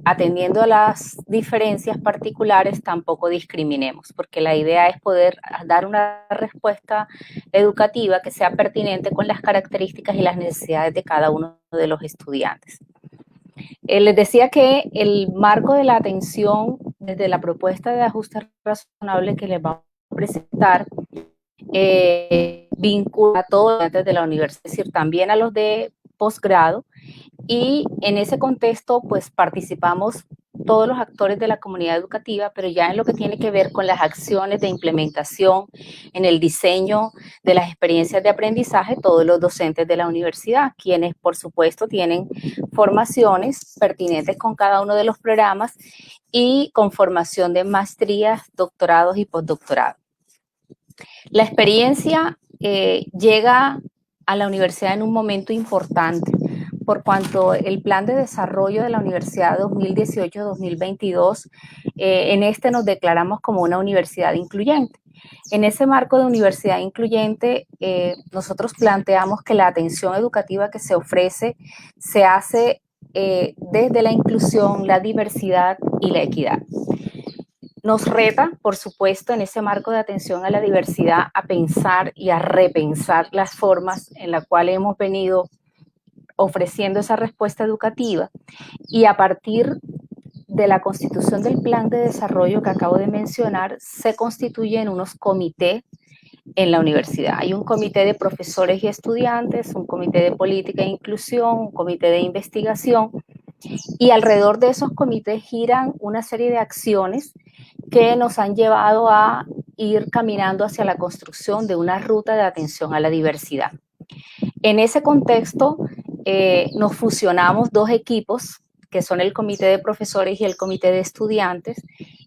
atendiendo a las diferencias particulares tampoco discriminemos, porque la idea es poder dar una respuesta educativa que sea pertinente con las características y las necesidades de cada uno de los estudiantes. Les decía que el marco de la atención desde la propuesta de ajuste razonable que les vamos a presentar vincula a todos los estudiantes de la universidad, es decir, también a los de posgrado, y en ese contexto pues participamos todos los actores de la comunidad educativa, pero ya en lo que tiene que ver con las acciones de implementación, en el diseño de las experiencias de aprendizaje, todos los docentes de la universidad, quienes por supuesto tienen formaciones pertinentes con cada uno de los programas y con formación de maestrías, doctorados y postdoctorados. La experiencia llega a la universidad en un momento importante, por cuanto el plan de desarrollo de la universidad 2018-2022, en este nos declaramos como una universidad incluyente. En ese marco de universidad incluyente, nosotros planteamos que la atención educativa que se ofrece se hace desde la inclusión, la diversidad y la equidad. Nos reta, por supuesto, en ese marco de atención a la diversidad, a pensar y a repensar las formas en las cuales hemos venido ofreciendo esa respuesta educativa, y a partir de la constitución del plan de desarrollo que acabo de mencionar, se constituyen unos comités en la universidad. Hay un comité de profesores y estudiantes, un comité de política e inclusión, un comité de investigación, y alrededor de esos comités giran una serie de acciones que nos han llevado a ir caminando hacia la construcción de una ruta de atención a la diversidad. En ese contexto, nos fusionamos dos equipos, que son el comité de profesores y el comité de estudiantes,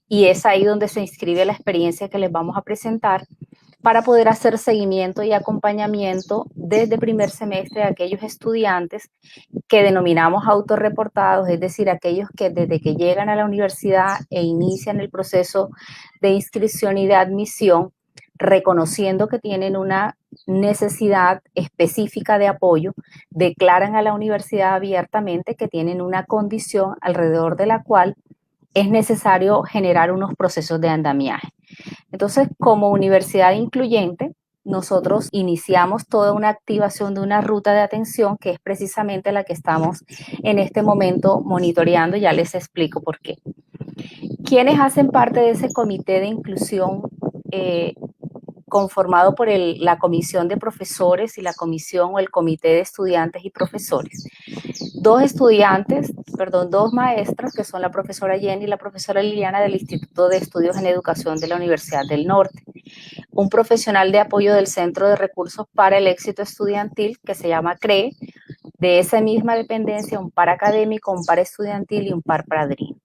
y es ahí donde se inscribe la experiencia que les vamos a presentar para poder hacer seguimiento y acompañamiento desde primer semestre de aquellos estudiantes que denominamos autorreportados, es decir, aquellos que desde que llegan a la universidad e inician el proceso de inscripción y de admisión, reconociendo que tienen una necesidad específica de apoyo, declaran a la universidad abiertamente que tienen una condición alrededor de la cual es necesario generar unos procesos de andamiaje. Entonces, como universidad incluyente, nosotros iniciamos toda una activación de una ruta de atención que es precisamente la que estamos en este momento monitoreando. Ya les explico por qué. ¿Quiénes hacen parte de ese comité de inclusión conformado por la comisión de profesores y la comisión o el comité de estudiantes y profesores? Dos maestras, que son la profesora Jenny y la profesora Liliana del Instituto de Estudios en Educación de la Universidad del Norte. Un profesional de apoyo del Centro de Recursos para el Éxito Estudiantil, que se llama CREE, de esa misma dependencia, un par académico, un par estudiantil y un par padrino.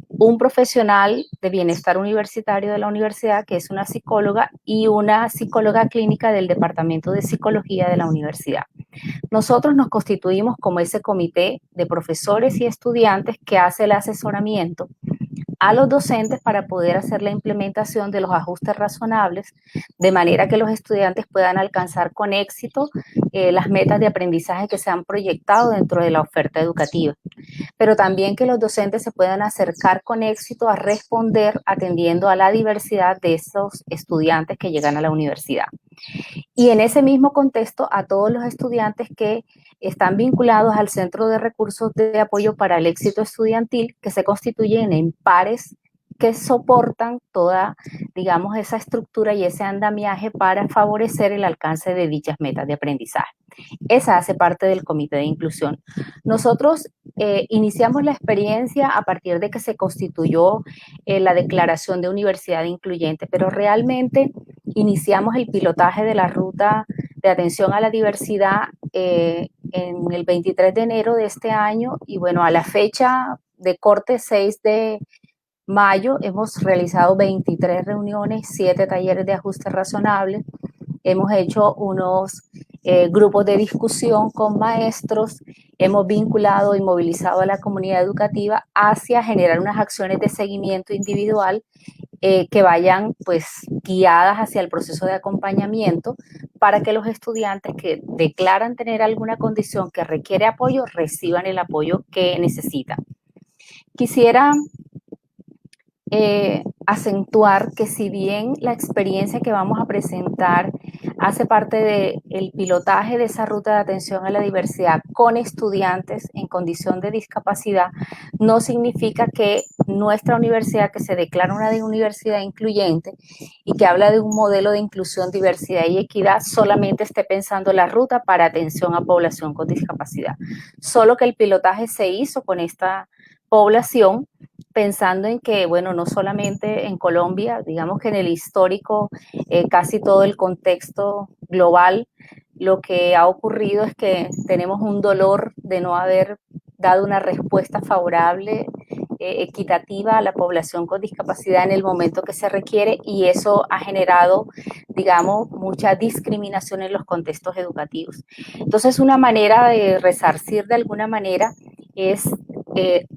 Un profesional de bienestar universitario de la universidad, que es una psicóloga, y una psicóloga clínica del Departamento de Psicología de la universidad. Nosotros nos constituimos como ese comité de profesores y estudiantes que hace el asesoramiento a los docentes para poder hacer la implementación de los ajustes razonables, de manera que los estudiantes puedan alcanzar con éxito las metas de aprendizaje que se han proyectado dentro de la oferta educativa, pero también que los docentes se puedan acercar con éxito a responder atendiendo a la diversidad de esos estudiantes que llegan a la universidad. Y en ese mismo contexto, a todos los estudiantes que están vinculados al Centro de Recursos de Apoyo para el Éxito Estudiantil, que se constituyen en pares que soportan toda, digamos, esa estructura y ese andamiaje para favorecer el alcance de dichas metas de aprendizaje. Esa hace parte del comité de inclusión. Nosotros iniciamos la experiencia a partir de que se constituyó la declaración de universidad incluyente, pero realmente iniciamos el pilotaje de la ruta de atención a la diversidad en el 23 de enero de este año y bueno, a la fecha de corte 6 de mayo hemos realizado 23 reuniones, 7 talleres de ajuste razonable, hemos hecho unos grupos de discusión con maestros, hemos vinculado y movilizado a la comunidad educativa hacia generar unas acciones de seguimiento individual que vayan pues guiadas hacia el proceso de acompañamiento para que los estudiantes que declaran tener alguna condición que requiere apoyo reciban el apoyo que necesitan. Quisiera acentuar que si bien la experiencia que vamos a presentar hace parte del pilotaje de esa ruta de atención a la diversidad con estudiantes en condición de discapacidad, no significa que nuestra universidad, que se declara una universidad incluyente y que habla de un modelo de inclusión, diversidad y equidad, solamente esté pensando la ruta para atención a población con discapacidad. Solo que el pilotaje se hizo con esta población pensando en que, bueno, no solamente en Colombia, digamos que en el histórico, casi todo el contexto global, lo que ha ocurrido es que tenemos un dolor de no haber dado una respuesta favorable, equitativa a la población con discapacidad en el momento que se requiere y eso ha generado, digamos, mucha discriminación en los contextos educativos. Entonces, una manera de resarcir de alguna manera es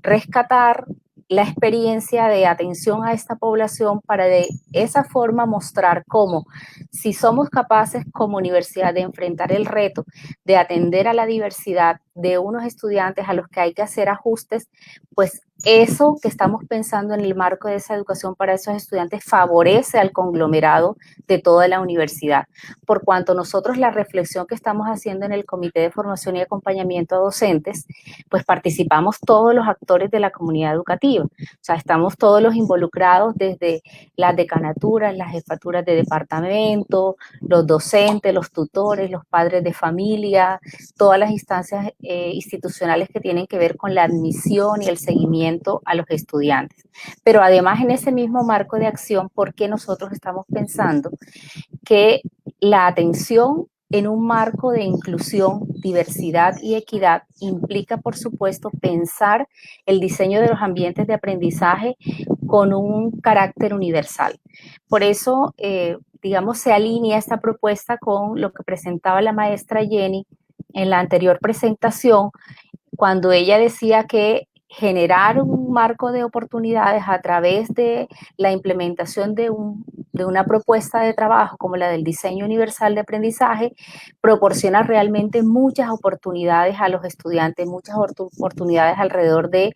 rescatar la experiencia de atención a esta población para de esa forma mostrar cómo si somos capaces como universidad de enfrentar el reto de atender a la diversidad de unos estudiantes a los que hay que hacer ajustes, pues eso que estamos pensando en el marco de esa educación para esos estudiantes favorece al conglomerado de toda la universidad. Por cuanto nosotros la reflexión que estamos haciendo en el Comité de Formación y Acompañamiento a Docentes, pues participamos todos los actores de la comunidad educativa. O sea, estamos todos los involucrados desde las decanaturas, las jefaturas de departamento, los docentes, los tutores, los padres de familia, todas las instancias institucionales que tienen que ver con la admisión y el seguimiento a los estudiantes. Pero además en ese mismo marco de acción, ¿por qué nosotros estamos pensando que la atención en un marco de inclusión, diversidad y equidad implica, por supuesto, pensar el diseño de los ambientes de aprendizaje con un carácter universal? Por eso, digamos, se alinea esta propuesta con lo que presentaba la maestra Jenny en la anterior presentación, cuando ella decía que generar un marco de oportunidades a través de la implementación de una propuesta de trabajo como la del diseño universal de aprendizaje, proporciona realmente muchas oportunidades a los estudiantes, muchas oportunidades alrededor de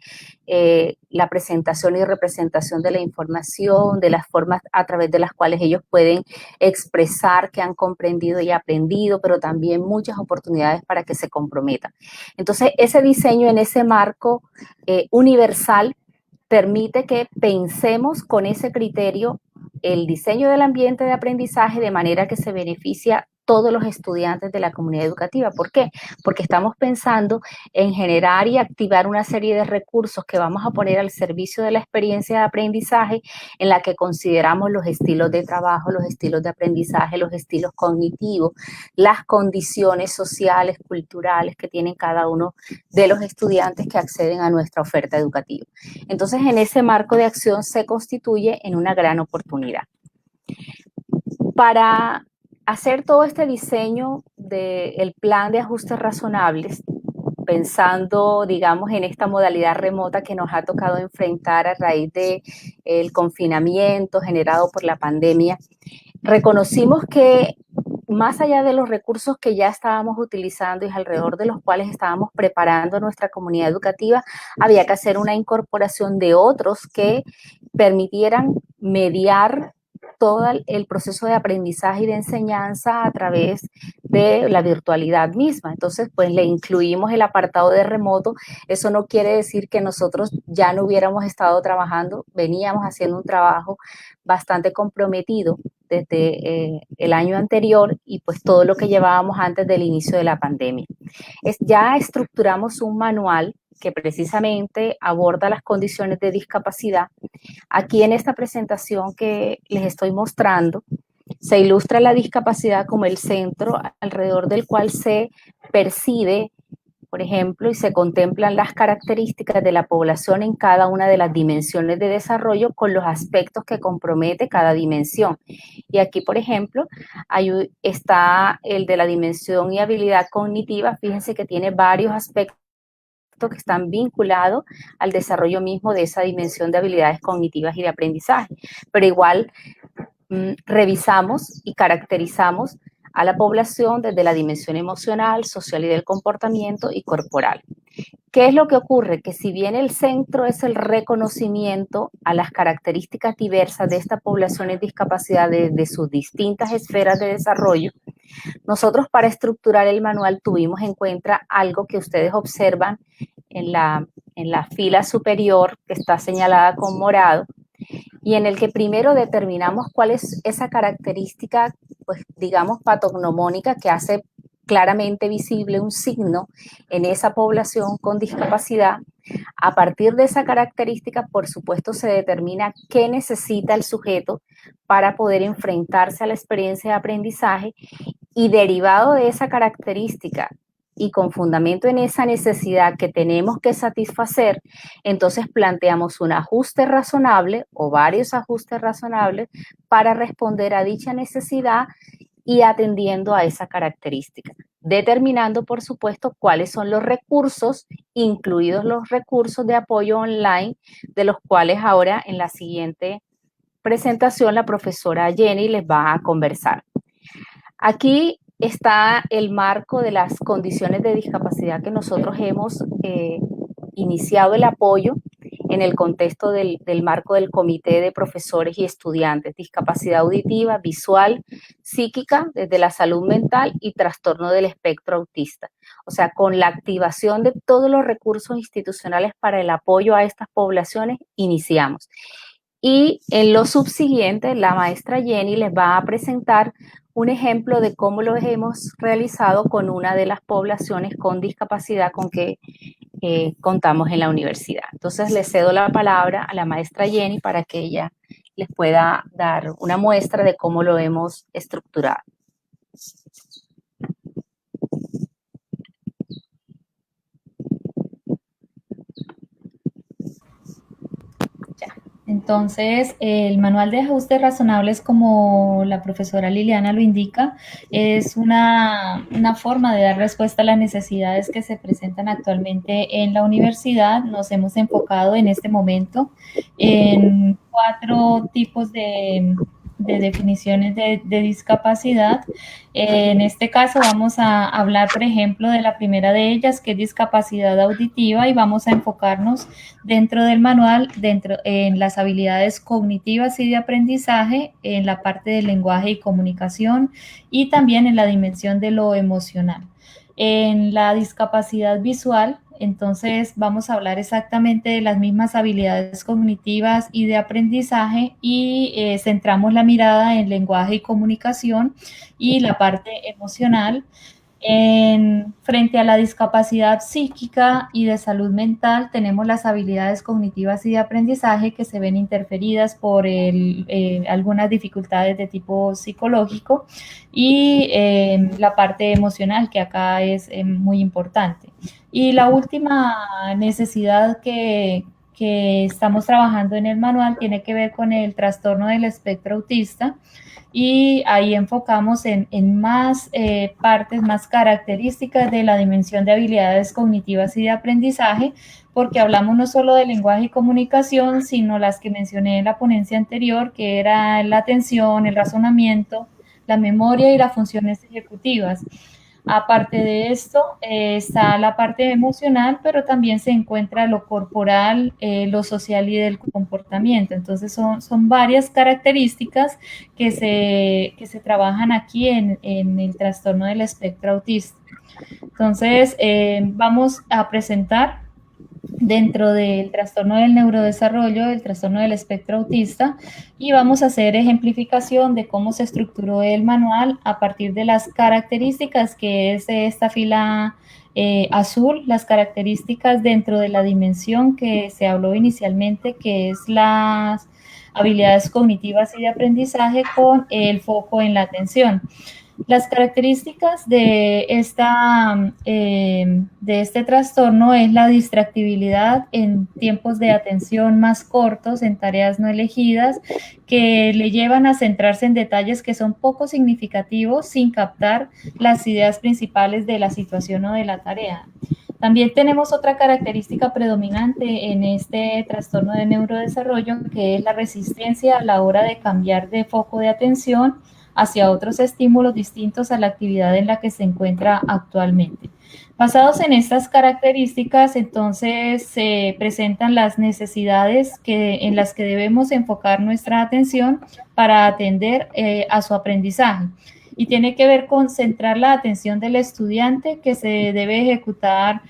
la presentación y representación de la información, de las formas a través de las cuales ellos pueden expresar que han comprendido y aprendido, pero también muchas oportunidades para que se comprometan. Entonces, ese diseño en ese marco universal permite que pensemos con ese criterio el diseño del ambiente de aprendizaje de manera que se beneficia todos los estudiantes de la comunidad educativa. ¿Por qué? Porque estamos pensando en generar y activar una serie de recursos que vamos a poner al servicio de la experiencia de aprendizaje, en la que consideramos los estilos de trabajo, los estilos de aprendizaje, los estilos cognitivos, las condiciones sociales, culturales que tienen cada uno de los estudiantes que acceden a nuestra oferta educativa. Entonces, en ese marco de acción se constituye en una gran oportunidad. Para hacer todo este diseño del plan de ajustes razonables, pensando, digamos, en esta modalidad remota que nos ha tocado enfrentar a raíz del confinamiento generado por la pandemia, reconocimos que más allá de los recursos que ya estábamos utilizando y alrededor de los cuales estábamos preparando a nuestra comunidad educativa, había que hacer una incorporación de otros que permitieran mediar todo el proceso de aprendizaje y de enseñanza a través de la virtualidad misma. Entonces, pues le incluimos el apartado de remoto. Eso no quiere decir que nosotros ya no hubiéramos estado trabajando, veníamos haciendo un trabajo bastante comprometido desde el año anterior y pues todo lo que llevábamos antes del inicio de la pandemia. Ya estructuramos un manual que precisamente aborda las condiciones de discapacidad. Aquí en esta presentación que les estoy mostrando, se ilustra la discapacidad como el centro alrededor del cual se percibe, por ejemplo, y se contemplan las características de la población en cada una de las dimensiones de desarrollo con los aspectos que compromete cada dimensión. Y aquí, por ejemplo, está el de la dimensión y habilidad cognitiva. Fíjense que tiene varios aspectos que están vinculados al desarrollo mismo de esa dimensión de habilidades cognitivas y de aprendizaje. Pero igual revisamos y caracterizamos a la población desde la dimensión emocional, social y del comportamiento y corporal. ¿Qué es lo que ocurre? Que si bien el centro es el reconocimiento a las características diversas de esta población en discapacidad de sus distintas esferas de desarrollo, nosotros para estructurar el manual tuvimos en cuenta algo que ustedes observan en la fila superior que está señalada con morado, y en el que primero determinamos cuál es esa característica, pues digamos, patognomónica que hace claramente visible un signo en esa población con discapacidad. A partir de esa característica, por supuesto, se determina qué necesita el sujeto para poder enfrentarse a la experiencia de aprendizaje, y derivado de esa característica y con fundamento en esa necesidad que tenemos que satisfacer, entonces planteamos un ajuste razonable o varios ajustes razonables para responder a dicha necesidad y atendiendo a esa característica, determinando, por supuesto, cuáles son los recursos, incluidos los recursos de apoyo online, de los cuales ahora en la siguiente presentación la profesora Jenny les va a conversar. Aquí está el marco de las condiciones de discapacidad que nosotros hemos iniciado el apoyo en el contexto del marco del Comité de Profesores y Estudiantes, discapacidad auditiva, visual, psíquica, desde la salud mental y trastorno del espectro autista. O sea, con la activación de todos los recursos institucionales para el apoyo a estas poblaciones, iniciamos. Y en lo subsiguiente, la maestra Jenny les va a presentar un ejemplo de cómo lo hemos realizado con una de las poblaciones con discapacidad con que contamos en la universidad. Entonces, le cedo la palabra a la maestra Jenny para que ella les pueda dar una muestra de cómo lo hemos estructurado. Entonces, el manual de ajustes razonables, como la profesora Liliana lo indica, es una forma de dar respuesta a las necesidades que se presentan actualmente en la universidad. Nos hemos enfocado en este momento en 4 tipos de definiciones de discapacidad. En este caso vamos a hablar, por ejemplo, de la primera de ellas, que es discapacidad auditiva, y vamos a enfocarnos dentro del manual, en las habilidades cognitivas y de aprendizaje, en la parte del lenguaje y comunicación, y también en la dimensión de lo emocional. En la discapacidad visual, entonces vamos a hablar exactamente de las mismas habilidades cognitivas y de aprendizaje, y centramos la mirada en lenguaje y comunicación y la parte emocional. Frente a la discapacidad psíquica y de salud mental, tenemos las habilidades cognitivas y de aprendizaje que se ven interferidas por algunas dificultades de tipo psicológico, y la parte emocional, que acá es muy importante. Y la última necesidad que estamos trabajando en el manual tiene que ver con el trastorno del espectro autista, y ahí enfocamos en más partes, más características de la dimensión de habilidades cognitivas y de aprendizaje, porque hablamos no solo de lenguaje y comunicación, sino las que mencioné en la ponencia anterior, que era la atención, el razonamiento, la memoria y las funciones ejecutivas. Aparte de esto, está la parte emocional, pero también se encuentra lo corporal, lo social y del comportamiento. Entonces, son varias características que se trabajan aquí en el trastorno del espectro autista. Entonces, vamos a presentar dentro del trastorno del neurodesarrollo, el trastorno del espectro autista, y vamos a hacer ejemplificación de cómo se estructuró el manual a partir de las características, que es esta fila azul, las características dentro de la dimensión que se habló inicialmente, que es las habilidades cognitivas y de aprendizaje con el foco en la atención. Las características de este trastorno es la distractibilidad en tiempos de atención más cortos, en tareas no elegidas, que le llevan a centrarse en detalles que son poco significativos sin captar las ideas principales de la situación o de la tarea. También tenemos otra característica predominante en este trastorno de neurodesarrollo, que es la resistencia a la hora de cambiar de foco de atención hacia otros estímulos distintos a la actividad en la que se encuentra actualmente. Basados en estas características, entonces se presentan las necesidades en las que debemos enfocar nuestra atención para atender a su aprendizaje. Y tiene que ver con centrar la atención del estudiante, que debe ejecutar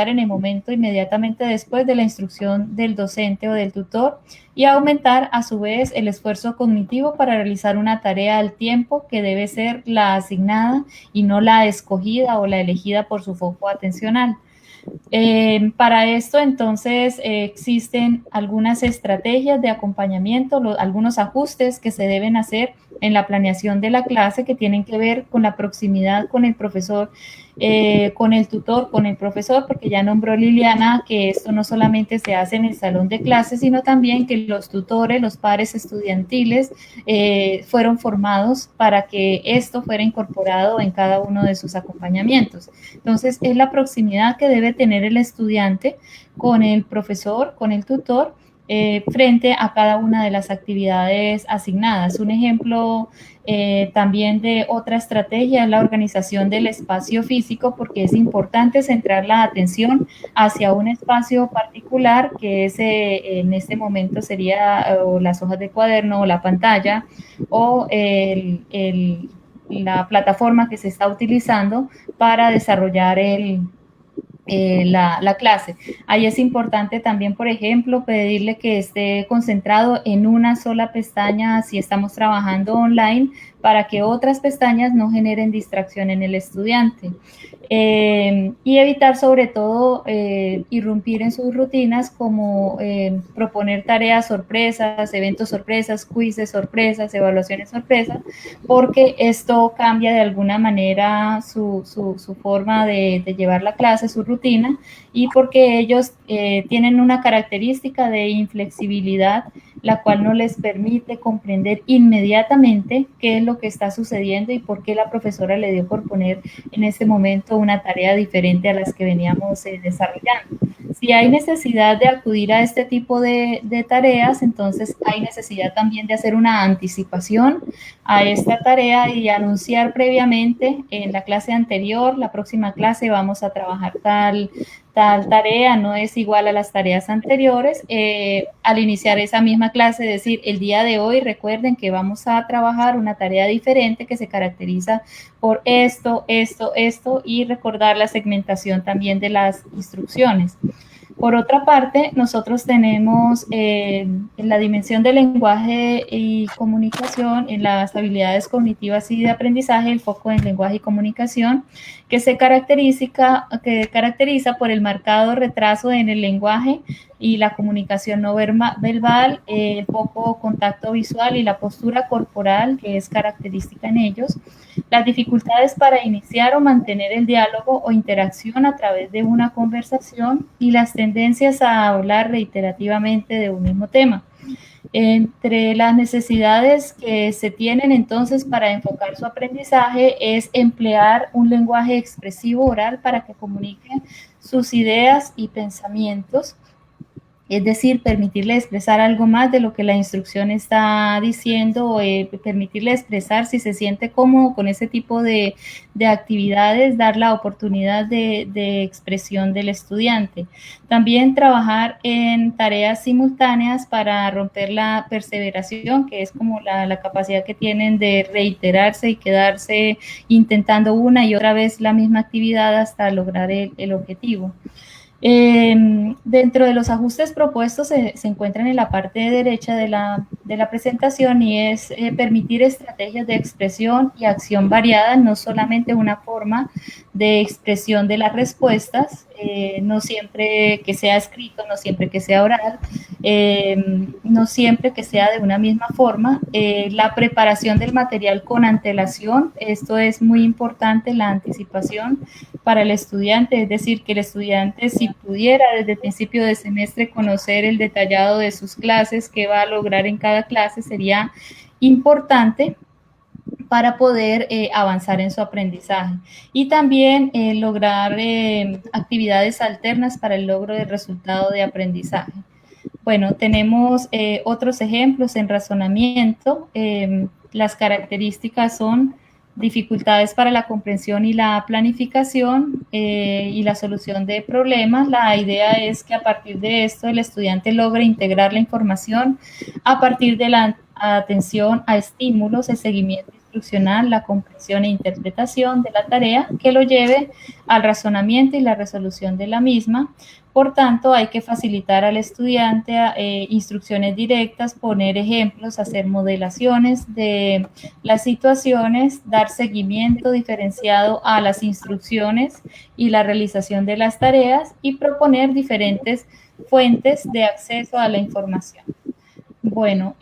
en el momento inmediatamente después de la instrucción del docente o del tutor, y aumentar a su vez el esfuerzo cognitivo para realizar una tarea al tiempo que debe ser la asignada y no la escogida o la elegida por su foco atencional. Para esto, entonces, existen algunas estrategias de acompañamiento, algunos ajustes que se deben hacer en la planeación de la clase, que tienen que ver con la proximidad con el profesor, con el tutor, con el profesor, porque ya nombró Liliana que esto no solamente se hace en el salón de clases, sino también que los tutores, los pares estudiantiles, fueron formados para que esto fuera incorporado en cada uno de sus acompañamientos. Entonces, es la proximidad que debe tener el estudiante con el profesor, con el tutor, frente a cada una de las actividades asignadas. Un ejemplo también de otra estrategia es la organización del espacio físico, porque es importante centrar la atención hacia un espacio particular, que es, en este momento sería o las hojas de cuaderno, o la pantalla, o la plataforma que se está utilizando para desarrollar la clase. Ahí es importante también, por ejemplo, pedirle que esté concentrado en una sola pestaña si estamos trabajando online, para que otras pestañas no generen distracción en el estudiante. Y evitar, sobre todo, irrumpir en sus rutinas, como proponer tareas sorpresas, eventos sorpresas, quizzes sorpresas, evaluaciones sorpresas, porque esto cambia de alguna manera su forma de llevar la clase, su rutina, rutina y porque ellos tienen una característica de inflexibilidad, la cual no les permite comprender inmediatamente qué es lo que está sucediendo y por qué la profesora le dio por poner en este momento una tarea diferente a las que veníamos desarrollando. Si hay necesidad de acudir a este tipo de tareas, entonces hay necesidad también de hacer una anticipación a esta tarea y anunciar previamente en la clase anterior, la próxima clase vamos a trabajar tal tarea, no es igual a las tareas anteriores. Al iniciar esa misma clase, decir, el día de hoy recuerden que vamos a trabajar una tarea diferente que se caracteriza por esto, esto, esto, y recordar la segmentación también de las instrucciones. Por otra parte, nosotros tenemos en la dimensión del lenguaje y comunicación, en las habilidades cognitivas y de aprendizaje, el foco en lenguaje y comunicación, que se caracteriza por el marcado retraso en el lenguaje y la comunicación no verbal, el poco contacto visual y la postura corporal, que es característica en ellos, las dificultades para iniciar o mantener el diálogo o interacción a través de una conversación y las tendencias a hablar reiterativamente de un mismo tema. Entre las necesidades que se tienen entonces para enfocar su aprendizaje es emplear un lenguaje expresivo oral para que comuniquen sus ideas y pensamientos. Es decir, permitirle expresar algo más de lo que la instrucción está diciendo, permitirle expresar si se siente cómodo con ese tipo de actividades, dar la oportunidad de expresión del estudiante. También trabajar en tareas simultáneas para romper la perseveración, que es como la capacidad que tienen de reiterarse y quedarse intentando una y otra vez la misma actividad hasta lograr el objetivo. Dentro de los ajustes propuestos se encuentran en la parte derecha de la presentación y es permitir estrategias de expresión y acción variada, no solamente una forma de expresión de las respuestas, no siempre que sea escrito, no siempre que sea oral, no siempre que sea de una misma forma. La preparación del material con antelación, esto es muy importante, la anticipación para el estudiante, es decir, que el estudiante si pudiera desde el principio de semestre conocer el detallado de sus clases, qué va a lograr en cada clase, sería importante para poder avanzar en su aprendizaje y también lograr actividades alternas para el logro del resultado de aprendizaje. Bueno, tenemos otros ejemplos en razonamiento. Las características son dificultades para la comprensión y la planificación y la solución de problemas. La idea es que a partir de esto el estudiante logre integrar la información a partir de la atención a estímulos, el seguimiento instruccional, la comprensión e interpretación de la tarea que lo lleve al razonamiento y la resolución de la misma. Por tanto, hay que facilitar al estudiante instrucciones directas, poner ejemplos, hacer modelaciones de las situaciones, dar seguimiento diferenciado a las instrucciones y la realización de las tareas y proponer diferentes fuentes de acceso a la información. Bueno,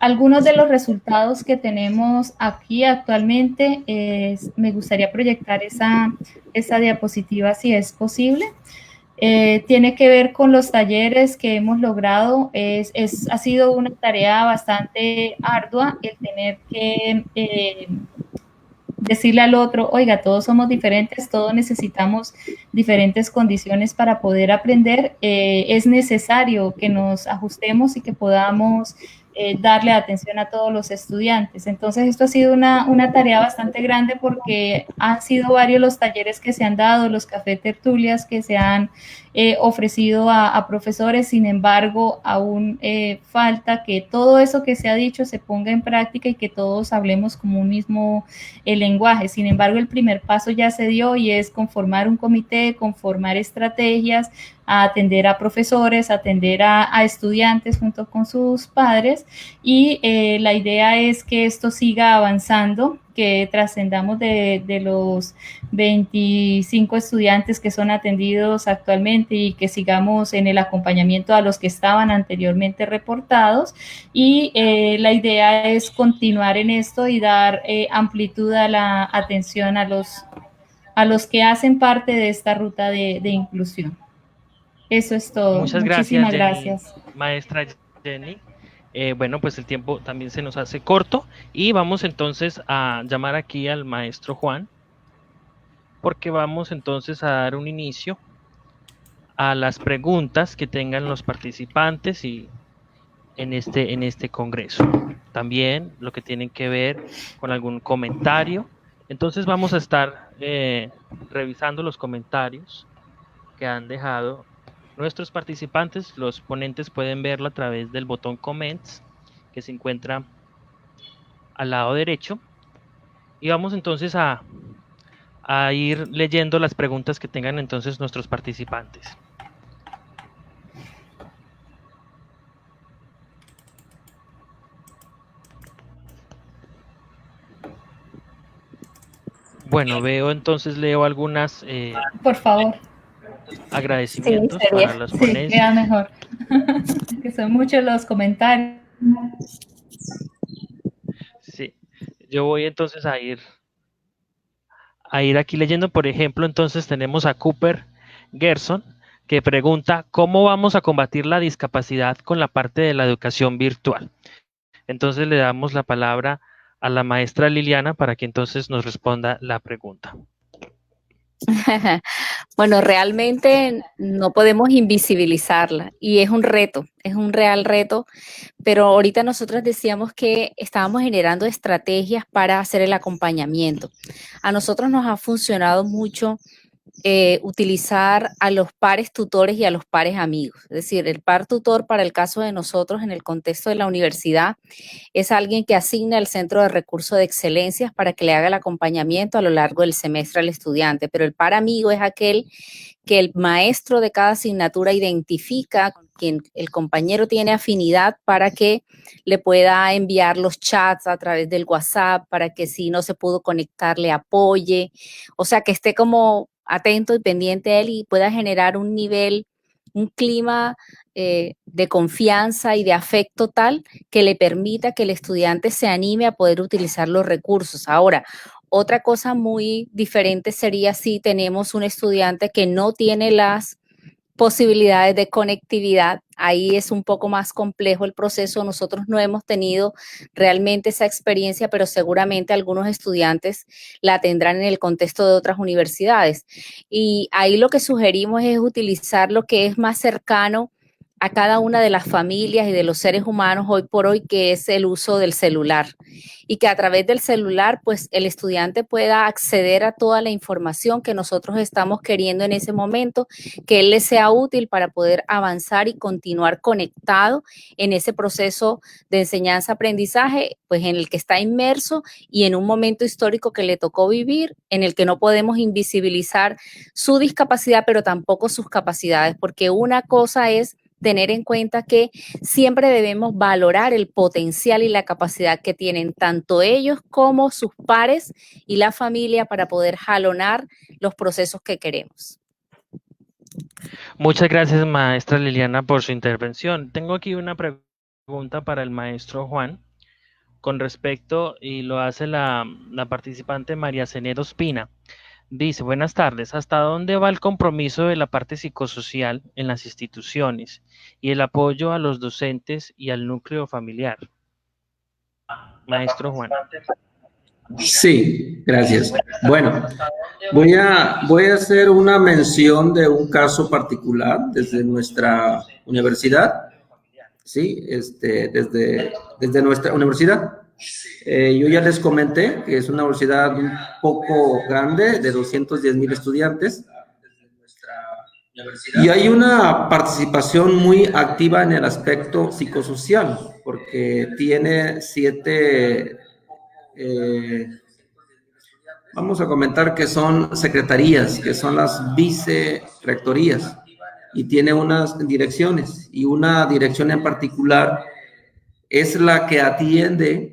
algunos de los resultados que tenemos aquí actualmente, me gustaría proyectar esa diapositiva si es posible. Tiene que ver con los talleres que hemos logrado. Ha sido una tarea bastante ardua el tener que decirle al otro, oiga, todos somos diferentes, todos necesitamos diferentes condiciones para poder aprender. Es necesario que nos ajustemos y que podamos darle atención a todos los estudiantes. Entonces, esto ha sido una tarea bastante grande porque han sido varios los talleres que se han dado, los café tertulias que se han ofrecido a profesores. Sin embargo, aún falta que todo eso que se ha dicho se ponga en práctica y que todos hablemos como un mismo lenguaje. Sin embargo, el primer paso ya se dio y es conformar un comité, conformar estrategias, a atender a profesores, a atender a estudiantes junto con sus padres y la idea es que esto siga avanzando, que trascendamos de los 25 estudiantes que son atendidos actualmente y que sigamos en el acompañamiento a los que estaban anteriormente reportados y la idea es continuar en esto y dar amplitud a la atención a los a los que hacen parte de esta ruta de inclusión. Eso es todo. Muchas Muchísimas gracias, gracias. maestra Jenny. Bueno, pues el tiempo también se nos hace corto y vamos entonces a llamar aquí al maestro Juan, porque vamos entonces a dar un inicio a las preguntas que tengan los participantes y en este congreso. También lo que tienen que ver con algún comentario. Entonces vamos a estar revisando los comentarios que han dejado nuestros participantes. Los ponentes pueden verlo a través del botón Comments que se encuentra al lado derecho. Y vamos entonces a ir leyendo las preguntas que tengan entonces nuestros participantes. Bueno, leo algunas por favor, agradecimientos Sí, para los ponentes. Sí, queda mejor. Que son muchos los comentarios. Sí, yo voy entonces a ir aquí leyendo. Por ejemplo, entonces tenemos a Cooper Gerson, que pregunta, ¿cómo vamos a combatir la discapacidad con la parte de la educación virtual? Entonces le damos la palabra a la maestra Liliana para que entonces nos responda la pregunta. Bueno, realmente no podemos invisibilizarla y es un reto, es un real reto, pero ahorita nosotros decíamos que estábamos generando estrategias para hacer el acompañamiento. A nosotros nos ha funcionado mucho utilizar a los pares tutores y a los pares amigos. Es decir, el par tutor para el caso de nosotros en el contexto de la universidad es alguien que asigna el centro de recursos de excelencias para que le haga el acompañamiento a lo largo del semestre al estudiante, pero el par amigo es aquel que el maestro de cada asignatura identifica con quien el compañero tiene afinidad para que le pueda enviar los chats a través del WhatsApp, para que si no se pudo conectar le apoye, o sea, que esté como atento y pendiente a él y pueda generar un nivel, un clima de confianza y de afecto tal que le permita que el estudiante se anime a poder utilizar los recursos. Ahora, otra cosa muy diferente sería si tenemos un estudiante que no tiene las posibilidades de conectividad. Ahí es un poco más complejo el proceso. Nosotros no hemos tenido realmente esa experiencia, pero seguramente algunos estudiantes la tendrán en el contexto de otras universidades. Y ahí lo que sugerimos es utilizar lo que es más cercano a cada una de las familias y de los seres humanos hoy por hoy, que es el uso del celular. Y que a través del celular, pues el estudiante pueda acceder a toda la información que nosotros estamos queriendo en ese momento, que él le sea útil para poder avanzar y continuar conectado en ese proceso de enseñanza-aprendizaje, pues en el que está inmerso y en un momento histórico que le tocó vivir, en el que no podemos invisibilizar su discapacidad, pero tampoco sus capacidades, porque una cosa es tener en cuenta que siempre debemos valorar el potencial y la capacidad que tienen tanto ellos como sus pares y la familia para poder jalonar los procesos que queremos. Muchas gracias, maestra Liliana, por su intervención. Tengo aquí una pregunta para el maestro Juan con respecto, y lo hace la participante María Cenedo Espina. Dice, buenas tardes, ¿hasta dónde va el compromiso de la parte psicosocial en las instituciones y el apoyo a los docentes y al núcleo familiar? Maestro Juan. Sí, gracias. Bueno, voy a hacer una mención de un caso particular desde nuestra universidad, ¿sí? Desde nuestra universidad. Yo ya les comenté que es una universidad un poco grande, de 210,000 estudiantes, y hay una participación muy activa en el aspecto psicosocial, porque tiene 7, vamos a comentar que son secretarías, que son las vicerrectorías, y tiene unas direcciones, y una dirección en particular es la que atiende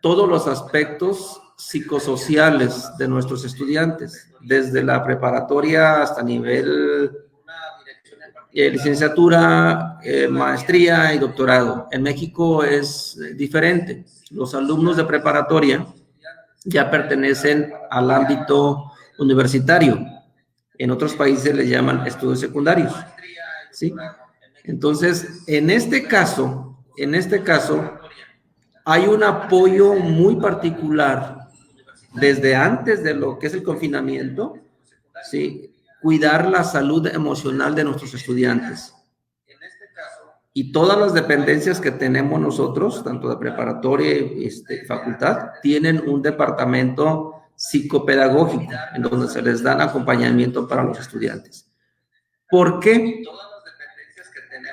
todos los aspectos psicosociales de nuestros estudiantes, desde la preparatoria hasta nivel licenciatura, maestría y doctorado. En México es diferente. Los alumnos de preparatoria ya pertenecen al ámbito universitario. En otros países le llaman estudios secundarios, ¿sí? Entonces, en este caso, hay un apoyo muy particular desde antes de lo que es el confinamiento, ¿sí? Cuidar la salud emocional de nuestros estudiantes. Y todas las dependencias que tenemos nosotros, tanto de preparatoria y facultad, tienen un departamento psicopedagógico en donde se les dan acompañamiento para los estudiantes. ¿Por qué?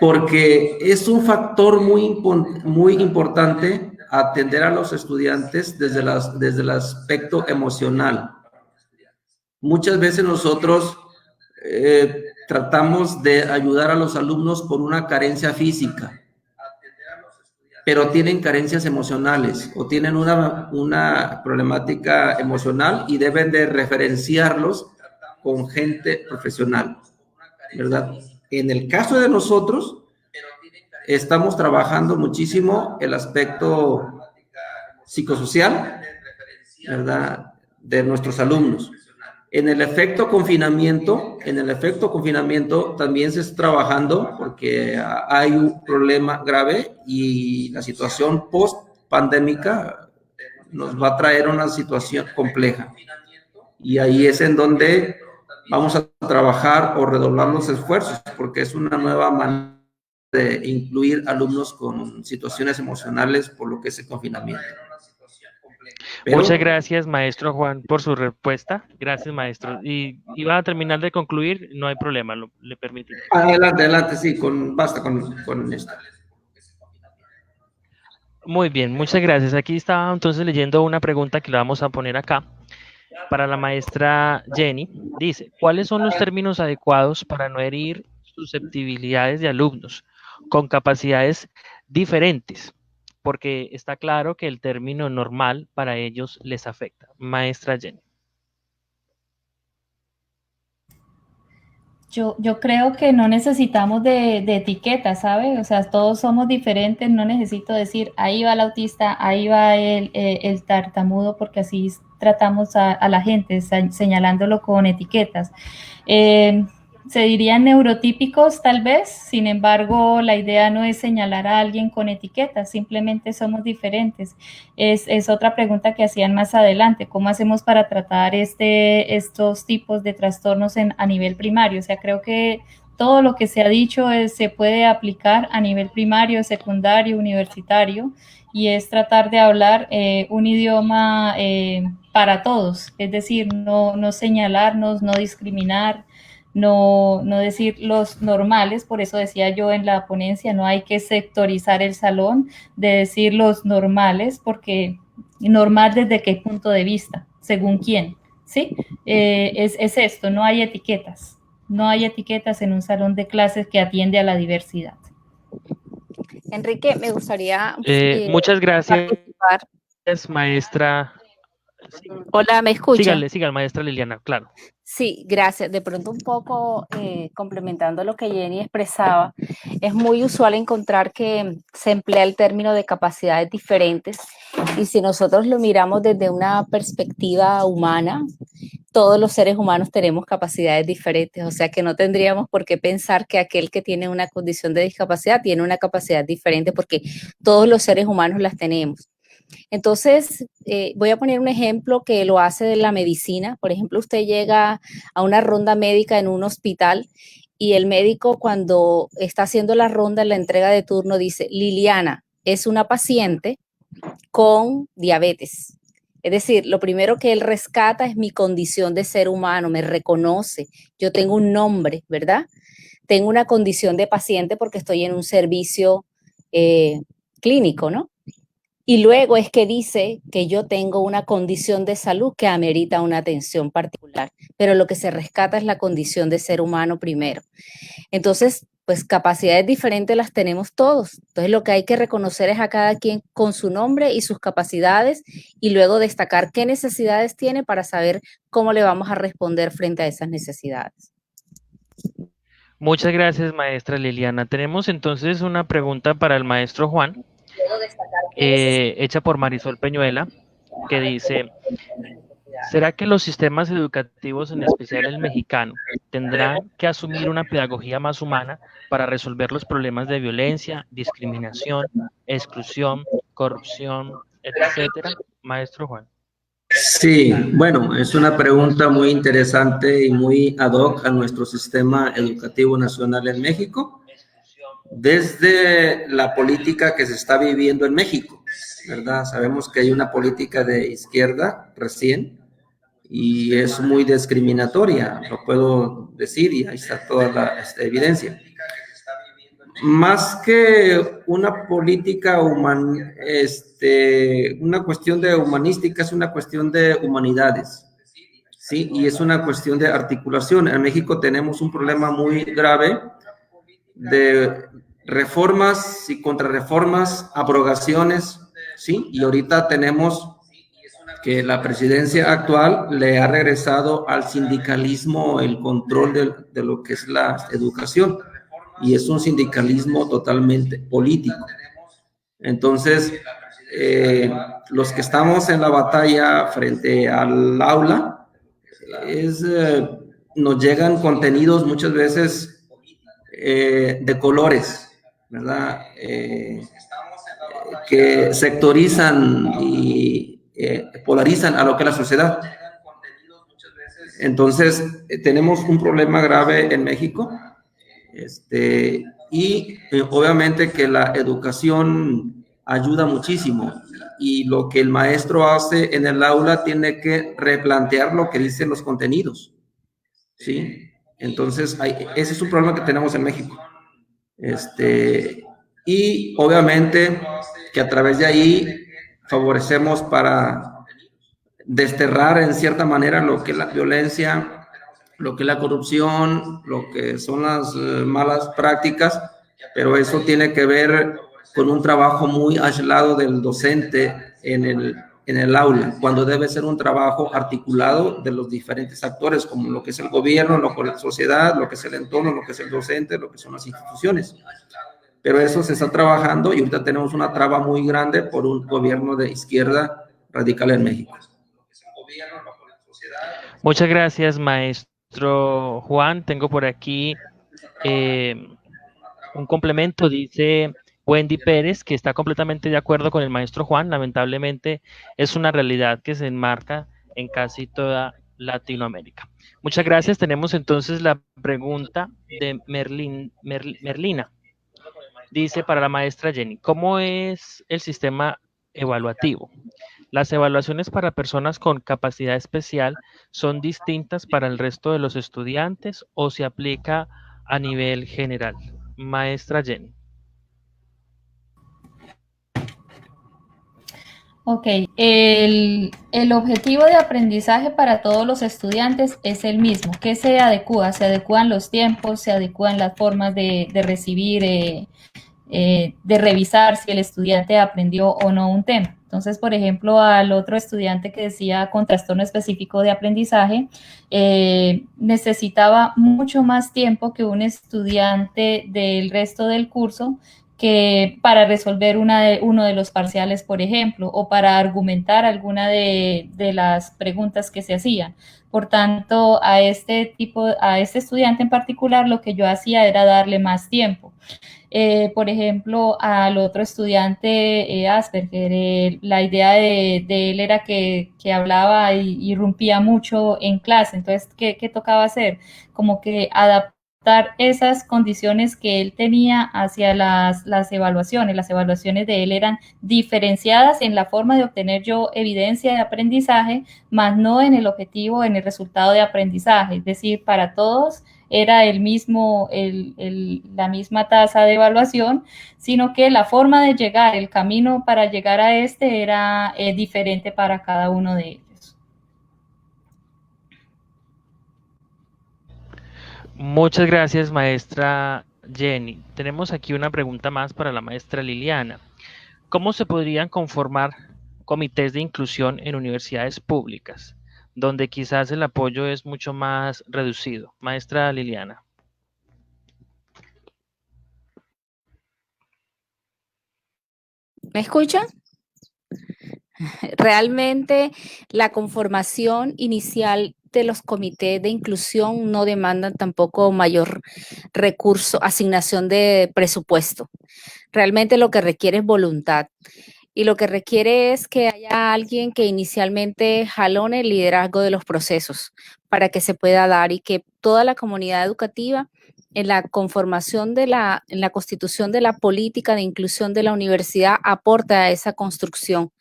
Porque es un factor muy importante atender a los estudiantes desde el aspecto emocional. Muchas veces nosotros tratamos de ayudar a los alumnos por una carencia física, pero tienen carencias emocionales o tienen una problemática emocional y deben de referenciarlos con gente profesional, ¿verdad? En el caso de nosotros, estamos trabajando muchísimo el aspecto psicosocial, ¿verdad?, de nuestros alumnos. En el efecto confinamiento también se está trabajando porque hay un problema grave y la situación post-pandémica nos va a traer una situación compleja. Y ahí es en donde vamos a trabajar o redoblar los esfuerzos, porque es una nueva manera de incluir alumnos con situaciones emocionales por lo que es el confinamiento. Pero, muchas gracias, maestro Juan, por su respuesta. Gracias, maestro. Y iba a terminar de concluir, no hay problema, le permito. Adelante, sí, basta con esto. Muy bien, muchas gracias. Aquí estaba entonces leyendo una pregunta que le vamos a poner acá para la maestra Jenny. Dice, ¿cuáles son los términos adecuados para no herir susceptibilidades de alumnos con capacidades diferentes? Porque está claro que el término normal para ellos les afecta. Maestra Jenny. Yo creo que no necesitamos de etiquetas, ¿sabe? O sea, todos somos diferentes, no necesito decir, ahí va el autista, ahí va el tartamudo, porque así tratamos a la gente, señalándolo con etiquetas. Se dirían neurotípicos tal vez, sin embargo, la idea no es señalar a alguien con etiquetas, simplemente somos diferentes. Es otra pregunta que hacían más adelante, ¿cómo hacemos para tratar estos tipos de trastornos a nivel primario? O sea, creo que todo lo que se ha dicho se puede aplicar a nivel primario, secundario, universitario, y es tratar de hablar un idioma para todos, es decir, no señalarnos, no discriminar, no decir los normales, por eso decía yo en la ponencia, no hay que sectorizar el salón, de decir los normales, porque normal desde qué punto de vista, según quién, ¿sí? Es esto, no hay etiquetas en un salón de clases que atiende a la diversidad. Enrique, me gustaría muchas gracias, maestra. Hola, ¿me escucha? Sígale, maestra Liliana, claro. Sí, gracias. De pronto un poco complementando lo que Jenny expresaba, es muy usual encontrar que se emplea el término de capacidades diferentes y si nosotros lo miramos desde una perspectiva humana, todos los seres humanos tenemos capacidades diferentes, o sea que no tendríamos por qué pensar que aquel que tiene una condición de discapacidad tiene una capacidad diferente porque todos los seres humanos las tenemos. Entonces, voy a poner un ejemplo que lo hace de la medicina. Por ejemplo, usted llega a una ronda médica en un hospital y el médico cuando está haciendo la ronda en la entrega de turno dice, Liliana es una paciente con diabetes. Es decir, lo primero que él rescata es mi condición de ser humano, me reconoce, yo tengo un nombre, ¿verdad? Tengo una condición de paciente porque estoy en un servicio clínico, ¿no? Y luego es que dice que yo tengo una condición de salud que amerita una atención particular, pero lo que se rescata es la condición de ser humano primero. Entonces, pues capacidades diferentes las tenemos todos. Entonces, lo que hay que reconocer es a cada quien con su nombre y sus capacidades y luego destacar qué necesidades tiene para saber cómo le vamos a responder frente a esas necesidades. Muchas gracias, maestra Liliana. Tenemos entonces una pregunta para el maestro Juan. Hecha por Marisol Peñuela, que dice, ¿Será que los sistemas educativos, en especial el mexicano, tendrán que asumir una pedagogía más humana para resolver los problemas de violencia, discriminación, exclusión, corrupción, etcétera? Maestro Juan. Sí, bueno, es una pregunta muy interesante y muy ad hoc a nuestro sistema educativo nacional en México, desde la política que se está viviendo en México, ¿verdad? Sabemos que hay una política de izquierda recién y es muy discriminatoria, lo puedo decir, y ahí está toda la evidencia. Más que una política una cuestión de humanística, es una cuestión de humanidades, ¿sí? Y es una cuestión de articulación. En México tenemos un problema muy grave de reformas y contrarreformas, abrogaciones, ¿sí? Y ahorita tenemos que la presidencia actual le ha regresado al sindicalismo el control de lo que es la educación, y es un sindicalismo totalmente político. Entonces, los que estamos en la batalla frente al aula, nos llegan contenidos muchas veces de colores, ¿verdad? Que sectorizan y polarizan a lo que es la sociedad. Entonces, tenemos un problema grave en México, y obviamente que la educación ayuda muchísimo, y lo que el maestro hace en el aula tiene que replantear lo que dicen los contenidos, ¿sí? Entonces, ese es un problema que tenemos en México. Y obviamente que a través de ahí favorecemos para desterrar en cierta manera lo que es la violencia, lo que es la corrupción, lo que son las malas prácticas, pero eso tiene que ver con un trabajo muy aislado del docente en el aula, cuando debe ser un trabajo articulado de los diferentes actores, como lo que es el gobierno, lo que es la sociedad, lo que es el entorno, lo que es el docente, lo que son las instituciones. Pero eso se está trabajando, y ahorita tenemos una traba muy grande por un gobierno de izquierda radical en México. Muchas gracias, maestro Juan. Tengo por aquí un complemento. Dice Wendy Pérez que está completamente de acuerdo con el maestro Juan. Lamentablemente es una realidad que se enmarca en casi toda Latinoamérica. Muchas gracias. Tenemos entonces la pregunta de Merlina. Dice para la maestra Jenny, ¿cómo es el sistema evaluativo? ¿Las evaluaciones para personas con capacidad especial son distintas para el resto de los estudiantes o se aplica a nivel general? Maestra Jenny. Ok, el objetivo de aprendizaje para todos los estudiantes es el mismo. ¿Qué se adecúa? Se adecúan los tiempos, se adecúan las formas de recibir, de revisar si el estudiante aprendió o no un tema. Entonces, por ejemplo, al otro estudiante que decía con trastorno específico de aprendizaje, necesitaba mucho más tiempo que un estudiante del resto del curso que para resolver uno de los parciales, por ejemplo, o para argumentar alguna de las preguntas que se hacían. Por tanto, a este estudiante en particular, lo que yo hacía era darle más tiempo. Por ejemplo, al otro estudiante Asperger, la idea de él era que hablaba y irrumpía mucho en clase. Entonces, ¿qué tocaba hacer? Como que adaptar esas condiciones que él tenía hacia las evaluaciones. Las evaluaciones de él eran diferenciadas en la forma de obtener yo evidencia de aprendizaje, más no en el objetivo, en el resultado de aprendizaje. Es decir, para todos era la misma tasa de evaluación, sino que la forma de llegar, el camino para llegar a era diferente para cada uno de ellos. Muchas gracias, maestra Jenny. Tenemos aquí una pregunta más para la maestra Liliana. ¿Cómo se podrían conformar comités de inclusión en universidades públicas, donde quizás el apoyo es mucho más reducido? Maestra Liliana. ¿Me escuchan? Realmente la conformación inicial de los comités de inclusión no demandan tampoco mayor recurso, asignación de presupuesto. Realmente lo que requiere es voluntad y lo que requiere es que haya alguien que inicialmente jalone el liderazgo de los procesos para que se pueda dar y que toda la comunidad educativa en la conformación en la constitución de la política de inclusión de la universidad aporte a esa construcción.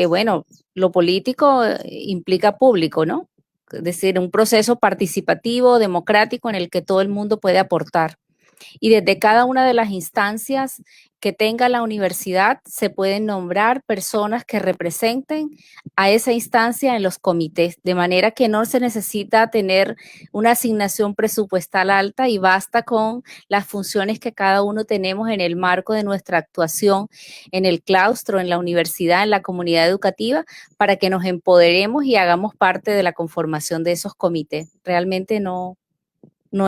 Bueno, lo político implica público, ¿no? Es decir, un proceso participativo, democrático en el que todo el mundo puede aportar. Y desde cada una de las instancias que tenga la universidad se pueden nombrar personas que representen a esa instancia en los comités, de manera que no se necesita tener una asignación presupuestal alta y basta con las funciones que cada uno tenemos en el marco de nuestra actuación en el claustro, en la universidad, en la comunidad educativa, para que nos empoderemos y hagamos parte de la conformación de esos comités. Realmente no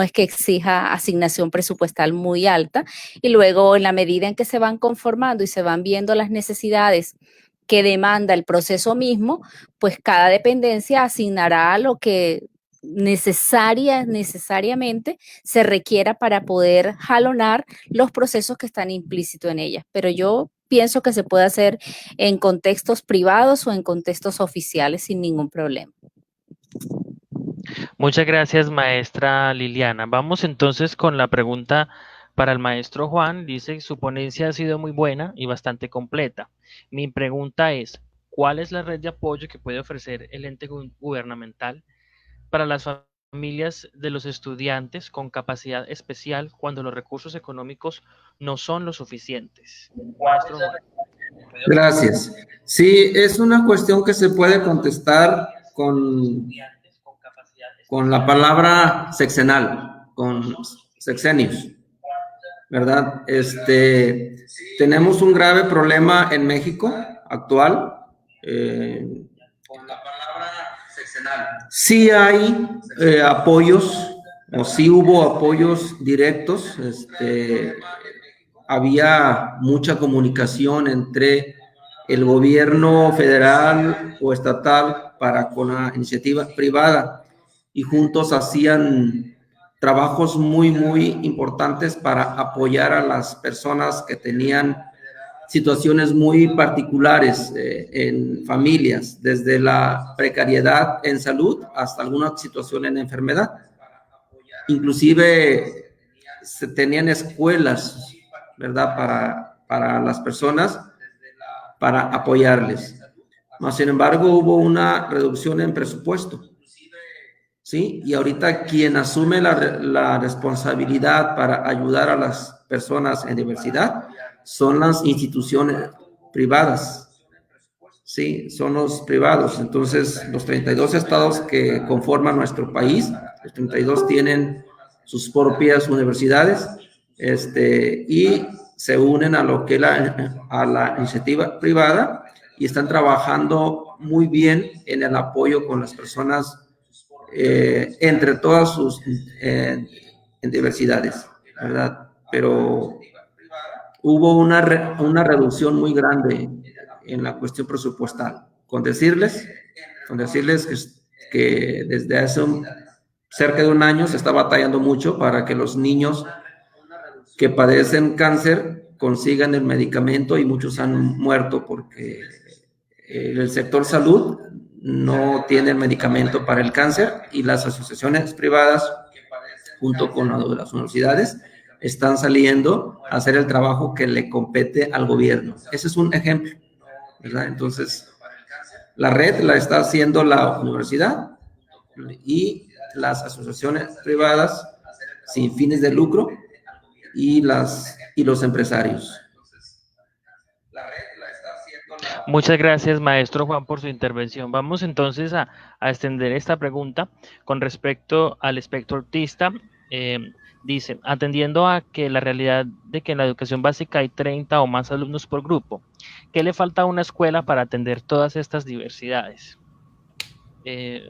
es que exija asignación presupuestal muy alta, y luego en la medida en que se van conformando y se van viendo las necesidades que demanda el proceso mismo, pues cada dependencia asignará lo que necesariamente se requiera para poder jalonar los procesos que están implícitos en ellas. Pero yo pienso que se puede hacer en contextos privados o en contextos oficiales sin ningún problema. Muchas gracias, maestra Liliana. Vamos entonces con la pregunta para el maestro Juan. Dice, su ponencia ha sido muy buena y bastante completa. Mi pregunta es, ¿cuál es la red de apoyo que puede ofrecer el ente gubernamental para las familias de los estudiantes con capacidad especial cuando los recursos económicos no son lo suficientes? Maestro Juan. Gracias. Sí, es una cuestión que se puede contestar con la palabra sexenal, con sexenios, ¿verdad? Tenemos un grave problema en México actual. Con la palabra sexenal. Sí hay apoyos, o sí hubo apoyos directos. Había mucha comunicación entre el gobierno federal o estatal con la iniciativa privada, y juntos hacían trabajos muy, muy importantes para apoyar a las personas que tenían situaciones muy particulares en familias, desde la precariedad en salud hasta alguna situación en enfermedad. Inclusive se tenían escuelas, ¿verdad?, para las personas, para apoyarles. Sin embargo, hubo una reducción en presupuesto, ¿sí? Y ahorita quien asume la responsabilidad para ayudar a las personas en diversidad son las instituciones privadas, ¿sí? Son los privados. Entonces, los 32 estados que conforman nuestro país, los 32 tienen sus propias universidades, y se unen a lo que a la iniciativa privada, y están trabajando muy bien en el apoyo con las personas entre todas sus en diversidades, ¿verdad? Pero hubo una reducción muy grande en la cuestión presupuestal. Con decirles que desde hace cerca de un año se está batallando mucho para que los niños que padecen cáncer consigan el medicamento, y muchos han muerto porque el sector salud no tiene medicamento para el cáncer, y las asociaciones privadas, junto con las universidades, están saliendo a hacer el trabajo que le compete al gobierno. Ese es un ejemplo, ¿verdad? Entonces, la red la está haciendo la universidad y las asociaciones privadas sin fines de lucro y los empresarios. Muchas gracias, maestro Juan, por su intervención. Vamos entonces a extender esta pregunta con respecto al espectro autista. Dice, atendiendo a que la realidad de que en la educación básica hay 30 o más alumnos por grupo, ¿qué le falta a una escuela para atender todas estas diversidades?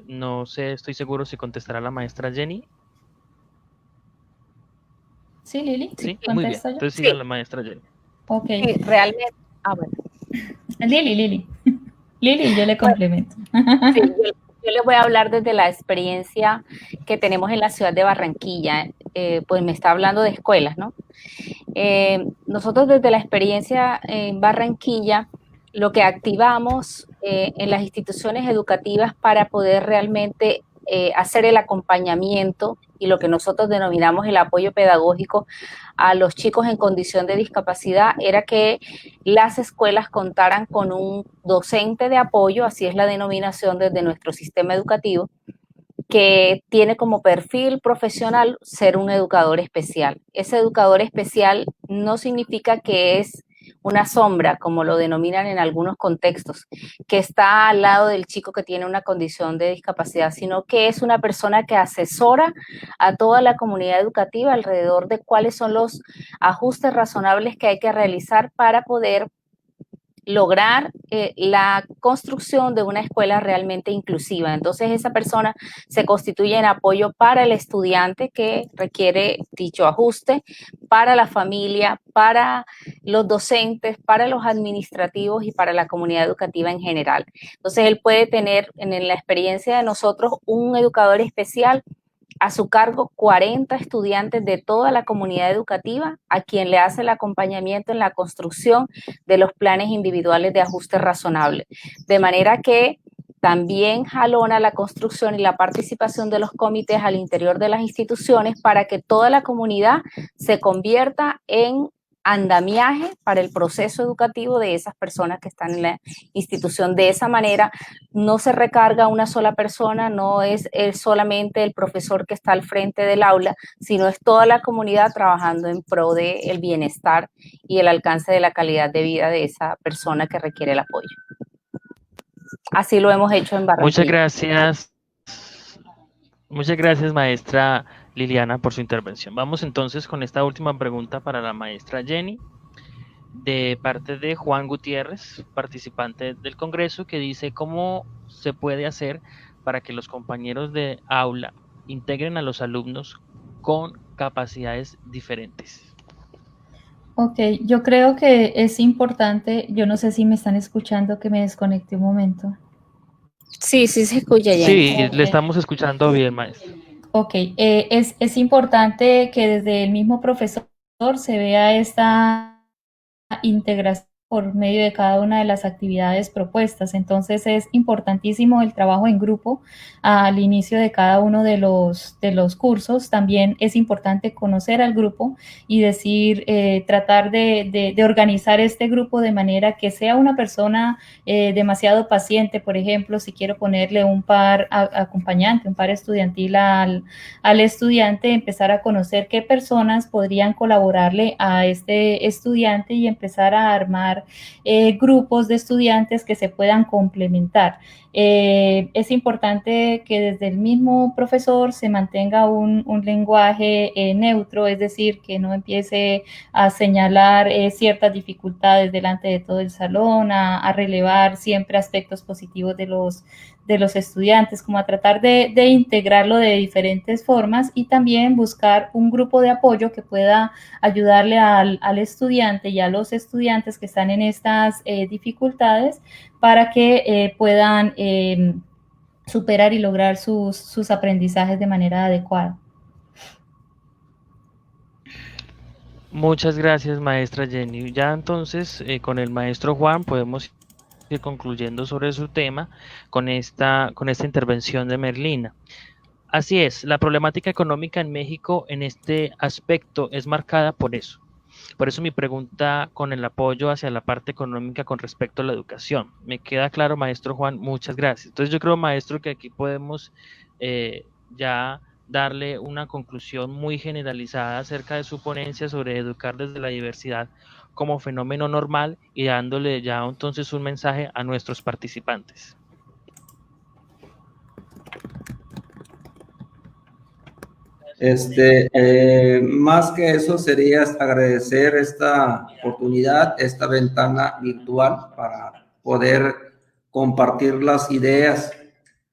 No sé, estoy seguro si contestará la maestra Jenny. Sí, Lili. Sí, muy bien. Entonces siga la maestra Jenny. Ok. Sí, realmente. Bueno. Lili. Lili, yo le complemento. Sí, yo les voy a hablar desde la experiencia que tenemos en la ciudad de Barranquilla. Pues me está hablando de escuelas, ¿no? Nosotros desde la experiencia en Barranquilla, lo que activamos en las instituciones educativas para poder realmente hacer el acompañamiento y lo que nosotros denominamos el apoyo pedagógico a los chicos en condición de discapacidad era que las escuelas contaran con un docente de apoyo, así es la denominación desde nuestro sistema educativo, que tiene como perfil profesional ser un educador especial. Ese educador especial no significa que es una sombra, como lo denominan en algunos contextos, que está al lado del chico que tiene una condición de discapacidad, sino que es una persona que asesora a toda la comunidad educativa alrededor de cuáles son los ajustes razonables que hay que realizar para poder lograr la construcción de una escuela realmente inclusiva. Entonces esa persona se constituye en apoyo para el estudiante que requiere dicho ajuste, para la familia, para los docentes, para los administrativos y para la comunidad educativa en general. Entonces él puede tener en la experiencia de nosotros un educador especial a su cargo 40 estudiantes de toda la comunidad educativa a quien le hace el acompañamiento en la construcción de los planes individuales de ajuste razonable. De manera que también jalona la construcción y la participación de los comités al interior de las instituciones para que toda la comunidad se convierta en andamiaje para el proceso educativo de esas personas que están en la institución. De esa manera no se recarga una sola persona, no es solamente el profesor que está al frente del aula, sino es toda la comunidad trabajando en pro del bienestar y el alcance de la calidad de vida de esa persona que requiere el apoyo. Así lo hemos hecho en Barranquilla. Muchas gracias, maestra Liliana, por su intervención. Vamos entonces con esta última pregunta para la maestra Jenny, de parte de Juan Gutiérrez, participante del Congreso, que dice cómo se puede hacer para que los compañeros de aula integren a los alumnos con capacidades diferentes. Ok, yo creo que es importante, yo no sé si me están escuchando, que me desconecte un momento. Sí, sí se escucha, Jenny. Sí, le estamos escuchando bien, maestra. Ok, es importante que desde el mismo profesor se vea esta integración por medio de cada una de las actividades propuestas. Entonces es importantísimo el trabajo en grupo al inicio de cada uno de los cursos. También es importante conocer al grupo y decir, tratar de organizar este grupo de manera que sea una persona demasiado paciente. Por ejemplo, si quiero ponerle un par acompañante, un par estudiantil al estudiante, empezar a conocer qué personas podrían colaborarle a este estudiante y empezar a armar grupos de estudiantes que se puedan complementar. Es importante que desde el mismo profesor se mantenga un lenguaje neutro, es decir, que no empiece a señalar ciertas dificultades delante de todo el salón, a relevar siempre aspectos positivos de los estudiantes, como a tratar de integrarlo de diferentes formas y también buscar un grupo de apoyo que pueda ayudarle al estudiante y a los estudiantes que están en estas dificultades para que puedan superar y lograr sus aprendizajes de manera adecuada. Muchas gracias, maestra Jenny. Ya entonces, con el maestro Juan podemos ir concluyendo sobre su tema con esta intervención de Merlina. Así es, la problemática económica en México en este aspecto es marcada por eso. Por eso mi pregunta con el apoyo hacia la parte económica con respecto a la educación. Me queda claro, maestro Juan, muchas gracias. Entonces yo creo, maestro, que aquí podemos ya darle una conclusión muy generalizada acerca de su ponencia sobre educar desde la diversidad como fenómeno normal y dándole ya entonces un mensaje a nuestros participantes. Más que eso sería agradecer esta oportunidad, esta ventana virtual para poder compartir las ideas,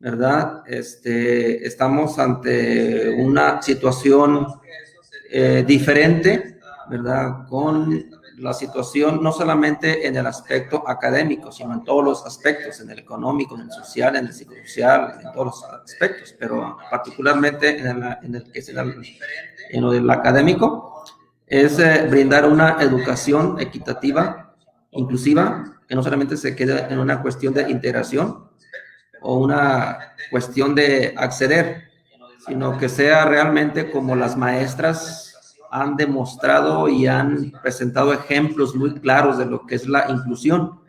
¿verdad? Estamos ante una situación diferente, ¿verdad? Con la situación no solamente en el aspecto académico, sino en todos los aspectos, en el económico, en el social, en el psicosocial, en todos los aspectos, pero particularmente en lo del académico, es brindar una educación equitativa, inclusiva, que no solamente se quede en una cuestión de integración o una cuestión de acceder, sino que sea realmente como las maestras han demostrado y han presentado ejemplos muy claros de lo que es la inclusión,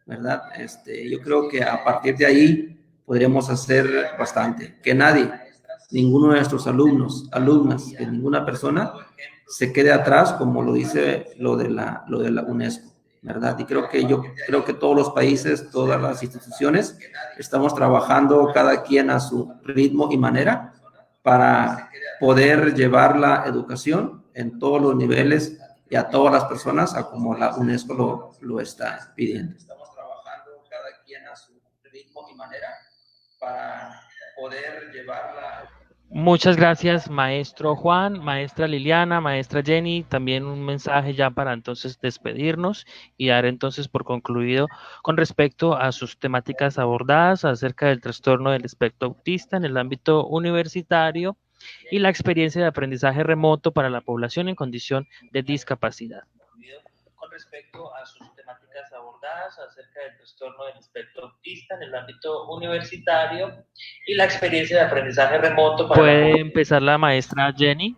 ¿verdad? Yo creo que a partir de ahí podríamos hacer bastante. Que nadie, ninguno de nuestros alumnos, alumnas, que ninguna persona se quede atrás, como lo dice lo de la UNESCO, ¿verdad? Y creo que todos los países, todas las instituciones, estamos trabajando cada quien a su ritmo y manera para poder llevar la educación en todos los niveles y a todas las personas a como la UNESCO lo está pidiendo. Estamos trabajando cada quien a su ritmo y manera para poder llevar la... Muchas gracias, maestro Juan, maestra Liliana, maestra Jenny. También un mensaje ya para entonces despedirnos y dar entonces por concluido con respecto a sus temáticas abordadas acerca del trastorno del espectro autista en el ámbito universitario y la experiencia de aprendizaje remoto para la población en condición de discapacidad. Con respecto a sus temáticas abordadas acerca del trastorno del espectro autista en el ámbito universitario y la experiencia de aprendizaje remoto. Puede empezar la maestra Jenny.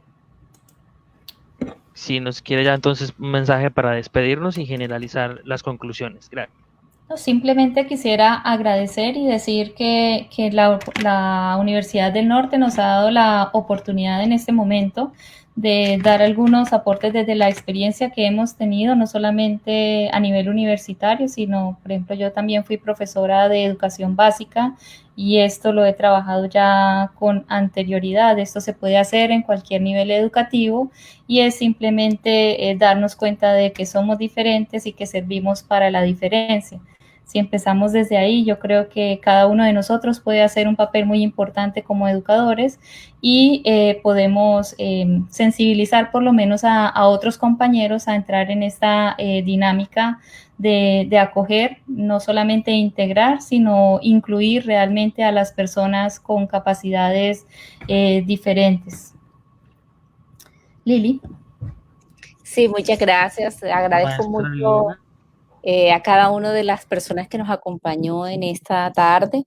Si nos quiere ya entonces un mensaje para despedirnos y generalizar las conclusiones. Gracias. No, simplemente quisiera agradecer y decir que la Universidad del Norte nos ha dado la oportunidad en este momento de dar algunos aportes desde la experiencia que hemos tenido, no solamente a nivel universitario, sino, por ejemplo, yo también fui profesora de educación básica y esto lo he trabajado ya con anterioridad. Esto se puede hacer en cualquier nivel educativo y es simplemente darnos cuenta de que somos diferentes y que servimos para la diferencia. Si empezamos desde ahí, yo creo que cada uno de nosotros puede hacer un papel muy importante como educadores y podemos sensibilizar por lo menos a otros compañeros a entrar en esta dinámica de acoger, no solamente integrar, sino incluir realmente a las personas con capacidades diferentes. Lili. Sí, muchas gracias. Agradezco mucho a cada una de las personas que nos acompañó en esta tarde.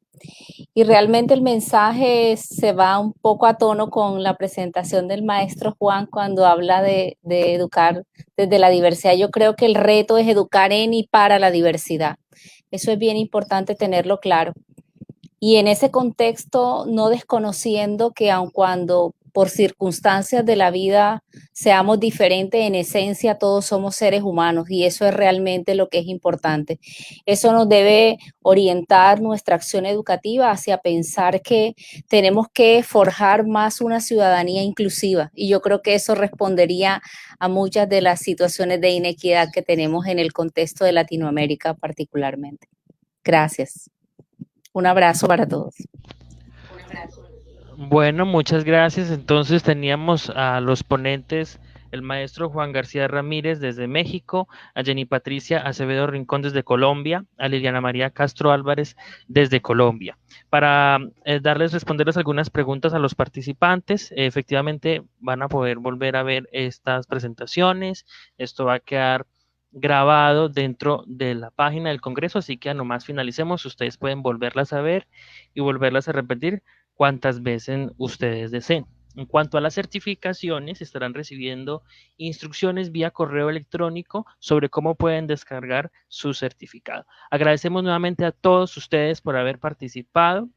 Y realmente el mensaje se va un poco a tono con la presentación del maestro Juan cuando habla de educar desde la diversidad. Yo creo que el reto es educar en y para la diversidad. Eso es bien importante tenerlo claro. Y en ese contexto, no desconociendo que aun cuando por circunstancias de la vida seamos diferentes, en esencia todos somos seres humanos y eso es realmente lo que es importante. Eso nos debe orientar nuestra acción educativa hacia pensar que tenemos que forjar más una ciudadanía inclusiva y yo creo que eso respondería a muchas de las situaciones de inequidad que tenemos en el contexto de Latinoamérica particularmente. Gracias. Un abrazo para todos. Bueno, muchas gracias. Entonces teníamos a los ponentes, el maestro Juan García Ramírez desde México, a Jenny Patricia Acevedo Rincón desde Colombia, a Liliana María Castro Álvarez desde Colombia. Para responderles algunas preguntas a los participantes, efectivamente van a poder volver a ver estas presentaciones. Esto va a quedar grabado dentro de la página del Congreso, así que a nomás finalicemos, ustedes pueden volverlas a ver y volverlas a repetir cuantas veces ustedes deseen. En cuanto a las certificaciones, estarán recibiendo instrucciones vía correo electrónico sobre cómo pueden descargar su certificado. Agradecemos nuevamente a todos ustedes por haber participado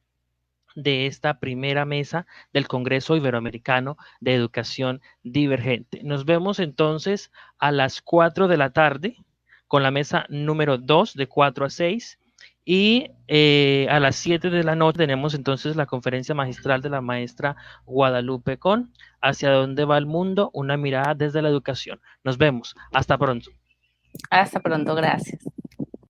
de esta primera mesa del Congreso Iberoamericano de Educación Divergente. Nos vemos entonces a las 4 de la tarde con la mesa número 2 de 4 a 6 y a las 7 de la noche tenemos entonces la conferencia magistral de la maestra Guadalupe Con ¿Hacia dónde va el mundo? Una mirada desde la educación. Nos vemos. Hasta pronto. Hasta pronto. Gracias.